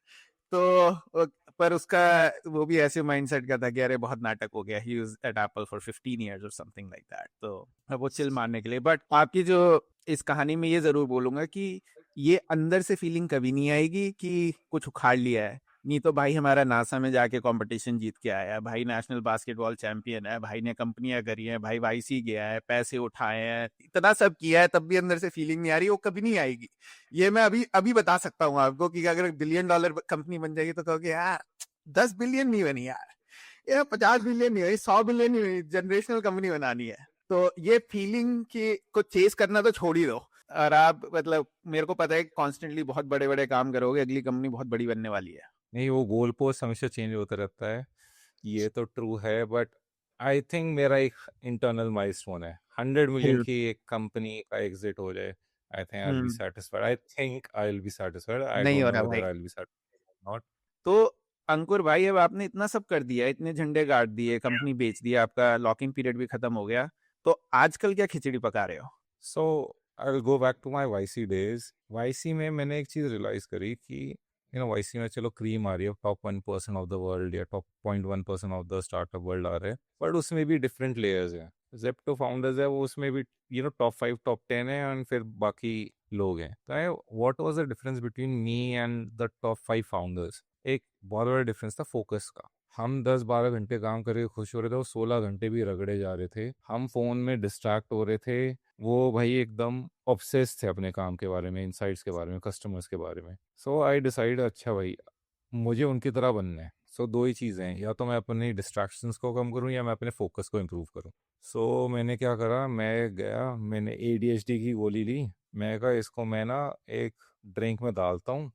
तो पर उसका वो भी ऐसे माइंडसेट का था कि अरे बहुत नाटक हो गया, he was at Apple for 15 years और समथिंग लाइक दैट। तो अब वो चिल मारने के लिए। बट आपकी जो इस कहानी में ये जरूर बोलूंगा कि ये अंदर से फीलिंग कभी नहीं आएगी कि कुछ उखाड़ लिया है। नहीं तो भाई हमारा नासा में जाके कंपटीशन जीत के आया है, भाई नेशनल बास्केटबॉल चैंपियन है, भाई ने कंपनियां करी हैं, भाई वाईसी गया है, पैसे उठाए हैं, इतना सब किया है, तब भी अंदर से फीलिंग नहीं आ रही। वो कभी नहीं आएगी। ये मैं अभी अभी बता सकता हूँ आपको कि अगर $1 बिलियन कंपनी बन जाएगी तो कहोगे यार 10 बिलियन नहीं बनी यार, ये 50 बिलियन नहीं हुई, 100 बिलियन नहीं हुई, जनरेशनल कंपनी बनानी है। तो ये फीलिंग की को चेस करना तो छोड़ ही दो। और आप मतलब मेरे को पता है कि कॉन्स्टेंटली बहुत बड़े बड़े काम करोगे, अगली कंपनी बहुत बड़ी बनने वाली है। नहीं, वो गोल पोस्ट हमेशा चेंज होता रहता है, ये तो ट्रू है। बट आई थिंक मेरा एक इंटरनल माइलस्टोन है, 100 मिलियन की एक कंपनी का एग्जिट हो जाए, I think I will be satisfied. I think I will be satisfied, I नहीं डोंट हो नो रहा वेदर भाई। I will be satisfied not. तो अंकुर भाई अब आपने इतना सब कर दिया, इतने झंडे गाड़ दिए, कंपनी बेच दिया, आपका लॉकिंग पीरियड भी खत्म हो गया, तो आजकल क्या खिचड़ी पका रहे हो? So I will go back to my YC days. YC में मैंने एक चीज़ रियलाइज करी कि वाईसी में चलो क्रीम आ रही है, टॉप 1% ऑफ द वर्ल्ड या top 0.1% of the startup world आ रहे हैं, बट उसमें भी डिफरेंट लेयर्स हैं। जेप्टो फाउंडर्स है, वो उसमें भी टॉप 5 टॉप 10 है, एंड फिर बाकी लोग हैं। तो what was the difference between me and the top 5 founders? एक बहुत बड़ा डिफरेंस था फोकस का। हम 10-12 घंटे काम करके खुश हो रहे थे, वो 16 घंटे भी रगड़े जा रहे थे, हम फोन में डिस्ट्रैक्ट हो रहे थे। वो भाई एकदम ऑब्सेस्ड थे अपने काम के बारे में, इनसाइट्स के बारे में, कस्टमर्स के बारे में। सो आई डिसाइड अच्छा भाई मुझे उनकी तरह बनना है। सो दो ही चीज़ें हैं, या तो मैं अपनी डिस्ट्रैक्शंस को कम करूं या मैं अपने फोकस को इम्प्रूव करूं। सो मैंने क्या करा, मैं गया, मैंने ADHD की गोली ली। मैं कहा इसको मैं ना एक ड्रिंक में डालता हूँ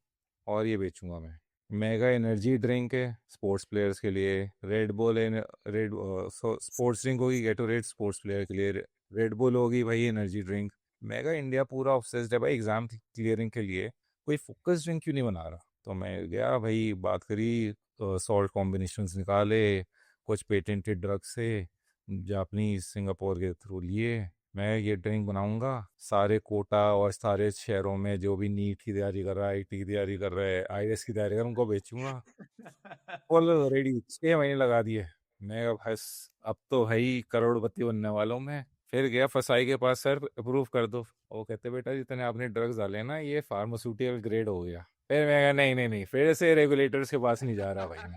और ये बेचूंगा मैं। मेगा एनर्जी ड्रिंक है स्पोर्ट्स प्लेयर्स के लिए, red bull red sports drink होगी, गेटोरेड स्पोर्ट्स प्लेयर के लिए, रेड बुल होगी भाई एनर्जी ड्रिंक। मेगा इंडिया पूरा ऑब्सेस्ड है भाई एग्जाम क्लियरिंग के लिए, कोई फोकस ड्रिंक क्यों नहीं बना रहा। तो मैं गया भाई, बात करी, सॉल्ट कॉम्बिनेशंस निकाले, कुछ पेटेंटेड ड्रग्स से जापानीज सिंगापुर के थ्रू लिए। मैं ये ड्रिंक बनाऊंगा, सारे कोटा और सारे शहरों में जो भी नीट की तैयारी कर रहा है, IT की तैयारी कर रहा है, IAS की तैयारी कर रहा है, उनको बेचूंगा। और रेडी 6 महीने लगा दिए। मैं कहा, बस अब तो भाई करोड़पति बनने वाला हूँ मैं। फिर गया फसाई के पास, सर अप्रूव कर दो। वो कहते बेटा जितने आपने ड्रग्स डाले ना ये फार्मास्यूटिकल ग्रेड हो गया। फिर मैं कहा नहीं नहीं नहीं, फिर से रेगुलेटर्स के पास नहीं जा रहा भाई मैं।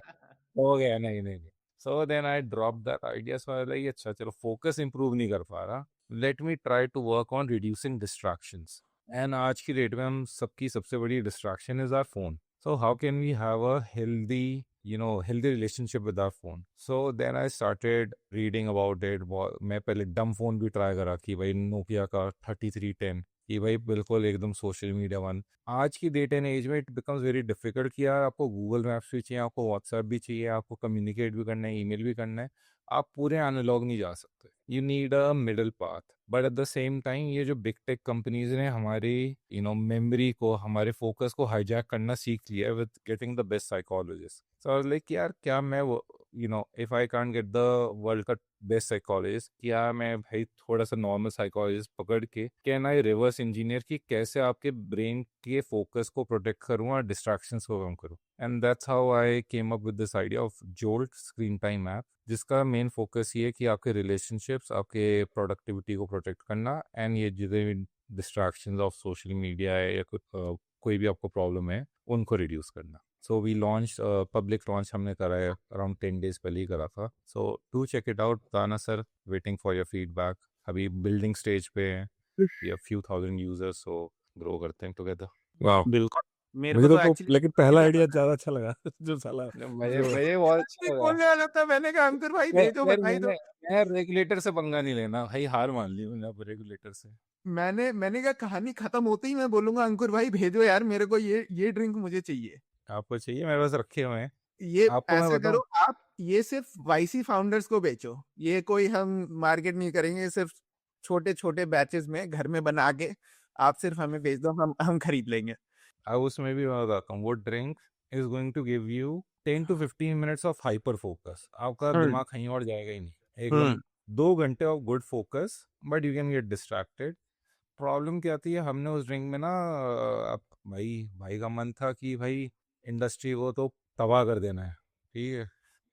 हो गया, नहीं नहीं नहीं। So then I drop that idea. So I like अच्छा चलो फोकस इंप्रूव नहीं कर पा रहा, let me try to work on reducing distractions. And आज की डेट में हम सबकी सबसे बड़ी distraction is our phone. So how can we have a healthy relationship with our phone? So then I started reading about it. मैं पहले डम फोन भी ट्राई करा कि भाई नोकिया का 3310 कि भाई बिल्कुल एकदम सोशल मीडिया वन। आज की डेट एंड एज में इट बिकम्स वेरी डिफिकल्ट कि यार आपको गूगल मैप्स भी चाहिए, आपको व्हाट्सएप भी चाहिए, आपको कम्युनिकेट भी करना है, ईमेल भी करना है। आप पूरे एनालॉग नहीं जा सकते, you need a middle path. But at the same time ये जो बिग टेक कंपनीज ने हमारी मेमोरी को, हमारे फोकस को हाईजैक करना सीख लिया है with getting the best psychologist. So like यार क्या मैं वो if I can't get the world का बेस्ट साइकोलॉजिस्ट, क्या मैं भाई थोड़ा सा नॉर्मल साइकोलॉजिस्ट पकड़ के कैन आई रिवर्स इंजीनियर की कैसे आपके ब्रेन के फोकस को प्रोटेक्ट करूँ और डिस्ट्रैक्शंस को कम करूँ। And that's how I came up with this idea of jolt screen time app, जिसका मेन फोकस ये है कि आपके रिलेशनशिप्स, आपके प्रोडक्टिविटी को प्रोटेक्ट करना, एंड ये जितने भी डिस्ट्रैक्शंस ऑफ सोशल मीडिया है या कोई भी आपको प्रॉब्लम है उनको रिड्यूस करना। So we launch, public launch हमने करा है अराउंड 10 days पहले ही करा था। So to check it out. Tana sir, waiting for your feedback. अभी बिल्डिंग स्टेज पे हैं, we have few thousand users, so grow करते हैं टुगेदर। वाह। बिल्कुल। मेरे मुझे को तो, तो एक्चुअली लेकिन पहला आइडिया ज्यादा अच्छा लगा जो साला मुझे जो मुझे बहुत अच्छा लगा। बोलने वाला था, मैंने कहा अंकुर भाई भेजो, यार बताई दो। मैं रेगुलेटर से पंगा नहीं लेना भाई, हार मान ली मैंने अब रेगुलेटर से। मैंने कहा कहानी खत्म होते ही मैं बोलूंगा अंकुर भाई भेजो यार, मेरे को ये ड्रिंक मुझे चाहिए। आपको चाहिए? मेरे पास रखे हुए हैं। ये आपको मैं ऐसा बताऊं, करो आप, ये सिर्फ वाईसी फाउंडर्स को बेचो, ये कोई हम मार्केट नहीं करेंगे, सिर्फ छोटे छोटे बैचेस में घर में बना के आप सिर्फ हमें भेज दो, हम खरीद लेंगे। अब उसमें भी मैं बताता हूँ, वो drink is going to give you 10 to 15 minutes of hyper focus. आपका हम्म। दिमाग कहीं और जाएगा ही नहीं एकदम। हम्म। 2 घंटे of good focus, but you can get distracted. Problem क्या आती है, हमने उस ड्रिंक में ना अब भाई भाई का मन था कि भाई इंडस्ट्री को तो तबाह कर देना है, ठीक है,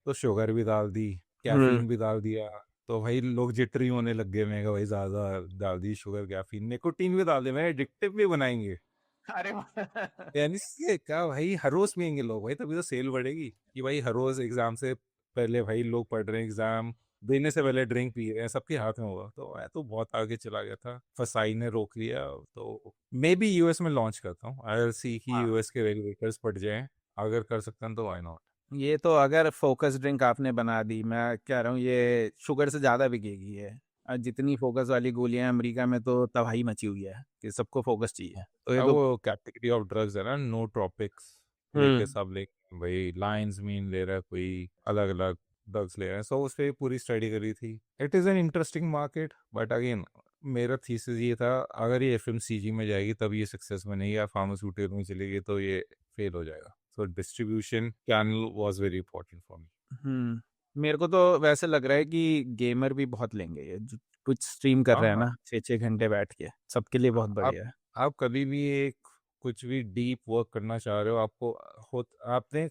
तो शुगर भी डाल दी, हम्म। कैफीन भी डाल दिया। तो भाई लोग जिटरी होने लग गए। मैं कहा भाई ज्यादा डाल दी शुगर, कैफीन, निकोटीन भी डाल दे, मैं एडिक्टिव भी बनाएंगे। अरे वाह। यानी ये क्या भाई, हर रोज पियेंगे लोग भाई, तभी तो सेल बढ़ेगी कि भाई हर रोज एग्जाम से पहले भाई लोग पढ़ रहे हैं, एग्जाम देने से पहले ड्रिंक पी रहे हैं, सबके हाथ में होगा। तो मैं तो बहुत आगे चला गया था, फसाई ने रोक लिया। तो मे बी यूएस में लॉन्च करता हूँ, आई विल सी कि हाँ, यूएस के रेगुलेटर्स पड़ जाएं। अगर कर सकते हैं तो व्हाई नॉट। ये तो अगर फोकस ड्रिंक आपने बना दी, मैं कह रहा हूँ ये शुगर से ज्यादा बिकेगी ये। जितनी फोकस वाली गोलियां हैं अमेरिका में तो तबाही मची हुई है कि सबको फोकस चाहिए, तो ये अब तो। वो कैटेगरी ऑफ ड्रग्स है ना, नो ट्रॉपिक्स लेके हम्म। सब लेके भाई लाइंस मीन ले रहा है, कोई अलग अलग ड्रग्स ले रहे हैं। सो उस पर पूरी स्टडी करी थी। It is an interesting market, but again मेरा थीसिस ये था, अगर ये एफएमसीजी में जाएगी तब ये सक्सेस बनेगी, या फार्मास्यूटिकल में चलेगी तो ये फेल हो जाएगा। So distribution channel was very important for me. मेरे को तो वैसे लग रहा है कि गेमर भी बहुत लेंगे ये जो कुछ स्ट्रीम कर रहे हैं हाँ, ना, 6-6 घंटे बैठ के, सबके लिए बहुत आप बढ़िया है। आप कभी भी एक कुछ भी डीप वर्क करना चाह रहे हो, आपको हो, आपने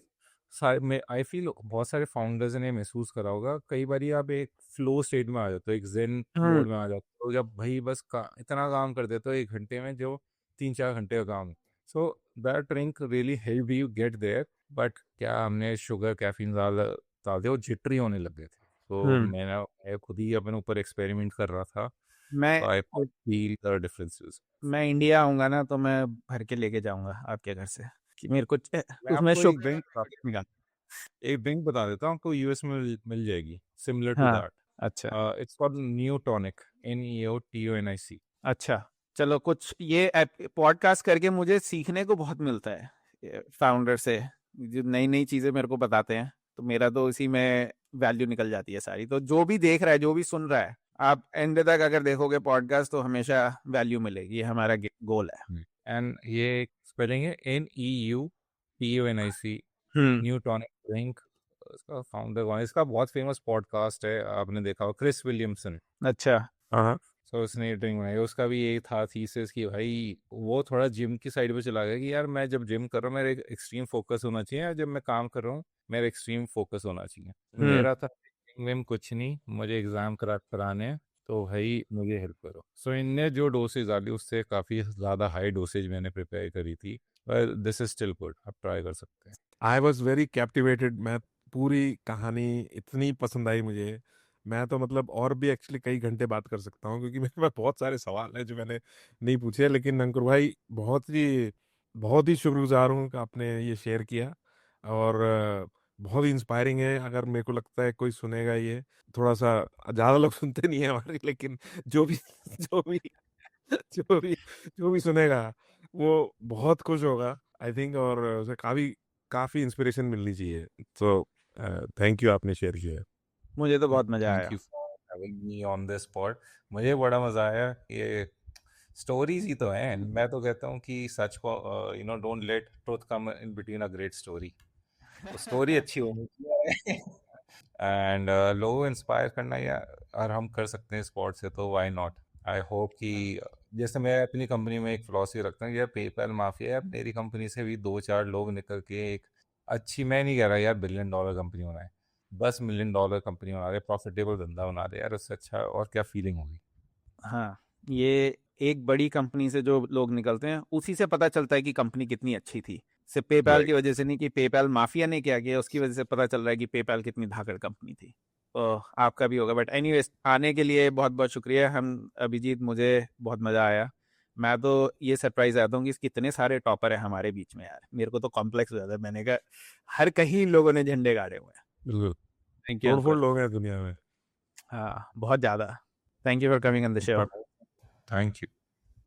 सारे में आई फील बहुत सारे फाउंडर्स ने महसूस करा होगा, कई बार आप एक फ्लो स्टेट में आ जाते हो, एक जेन हम्म। मोड में आ जाते हो, जब भाई बस इतना काम कर देते हो 1 घंटे में जो 3-4 घंटे का काम। So that drink really help you get there. But क्या हमने शुगर कैफीन डाल डाल दिया, वो जिटरी होने लग गए थे। तो हम्म। मैं खुद ही अपने ऊपर एक्सपेरिमेंट कर रहा था। मैं तो आई फील द डिफरेंसेस। मैं इंडिया आऊंगा ना तो मैं भर के लेके जाऊंगा आपके घर से, कि मेरे को मैं उसमें आपको एक शुगर ड्रिंक निकाल। एक ड्रिंक बता देता हूँ, आपको यूएस में मिल जाएगी, सिमिलर टू हाँ। दैट। अच्छा। It's called Neotonic, NEOTONIC। अच्छा। चलो, कुछ ये पॉडकास्ट करके मुझे सीखने को बहुत मिलता है फाउंडर से, जो नई नई चीजें मेरे को बताते हैं, तो मेरा तो इसी में वैल्यू निकल जाती है सारी। तो जो भी देख रहा है, जो भी सुन रहा है, आप एंड तक अगर देखोगे पॉडकास्ट तो हमेशा वैल्यू मिलेगी, ये हमारा गोल है। एंड ये स्पेलिंग है NEUTONIC, हम्म। न्यूटॉनिक ड्रिंक। इसका फाउंडर कौन है? इसका बहुत फेमस पॉडकास्ट है, आपने देखा हो, क्रिस विलियमसन। अच्छा। हाँ। सो उसने ये ड्रिंक बनाई, उसका भी यही था थीसिस कि भाई वो थोड़ा जिम की साइड पे चला गया कि यार मैं जब जिम कर रहा हूँ मेरा एक एक्सट्रीम फोकस होना चाहिए, या जब मैं काम कर रहा हूँ मेरा एक्सट्रीम फोकस होना चाहिए। हम्म। मेरा था जिम कुछ नहीं, मुझे एग्जाम क्रैक कराने हैं, तो भाई मुझे हेल्प करो। सो इनने जो डोसेज डाली उससे काफ़ी ज़्यादा हाई डोसेज मैंने प्रिपेयर करी थी, पर दिस इज स्टिल गुड, आप ट्राई कर सकते हैं। I was very captivated. मैं पूरी कहानी इतनी पसंद आई मुझे। मैं तो मतलब और भी एक्चुअली कई घंटे बात कर सकता हूँ, क्योंकि मेरे पास बहुत सारे सवाल हैं जो मैंने नहीं पूछे। लेकिन अंकुर भाई बहुत ही शुक्रगुजार हूँ कि आपने ये शेयर किया। और बहुत ही इंस्पायरिंग है। अगर मेरे को लगता है कोई सुनेगा ये, थोड़ा सा, ज़्यादा लोग सुनते नहीं है हमारी, लेकिन जो भी जो भी जो भी सुनेगा वो बहुत खुश होगा आई थिंक, और उसे काफी काफी इंस्पिरेशन मिलनी चाहिए। तो थैंक यू, आपने शेयर किया है। मुझे तो बहुत मजा थैंक आया। You for having me on this pod. मुझे बड़ा मजा आया। ये स्टोरीज ही तो हैं। मैं तो कहता हूँ कि सच को don't let truth come in between a great story. तो स्टोरी अच्छी होनी चाहिए एंड लोगों को इंस्पायर करना, या और हम कर सकते हैं स्पॉट से, तो व्हाई नॉट। आई होप कि जैसे मैं अपनी कंपनी में एक फिलॉसफी रखता हूँ, यार पेपैल माफिया, यार मेरी कंपनी से भी 2-4 लोग निकल के एक अच्छी, मैं नहीं कह रहा यार बिलियन डॉलर कंपनी बनाए, 10 मिलियन डॉलर कंपनी बना दे, प्रॉफिटेबल धंधा बना दे, यार उससे अच्छा और क्या फीलिंग होगी। हाँ, ये एक बड़ी कंपनी से जो लोग निकलते हैं उसी से पता चलता है कि कंपनी कितनी अच्छी थी। सिर्फ पेपैल की राइट। वजह से नहीं कि पेपैल माफिया ने क्या किया, उसकी वजह से पता चल रहा है कि पेपैल कितनी धाकड़ कंपनी थी। तो आपका भी होगा, बट एनीवेज आने के लिए बहुत बहुत शुक्रिया। हम अभिजीत, मुझे बहुत मजा आया। मैं तो ये सरप्राइज आता हूँ कि कितने सारे टॉपर है हमारे बीच में यार, मेरे को तो कॉम्प्लेक्स हो जाता है। मैंने कहा हर कहीं लोगों ने झंडे गाड़े हुए हैं। बिल्कुल, थैंक यू तोड़ फोड़ अंकुर। लोग हैं दुनिया में। हाँ, बहुत ज्यादा। Thank you for coming on the show. Thank you.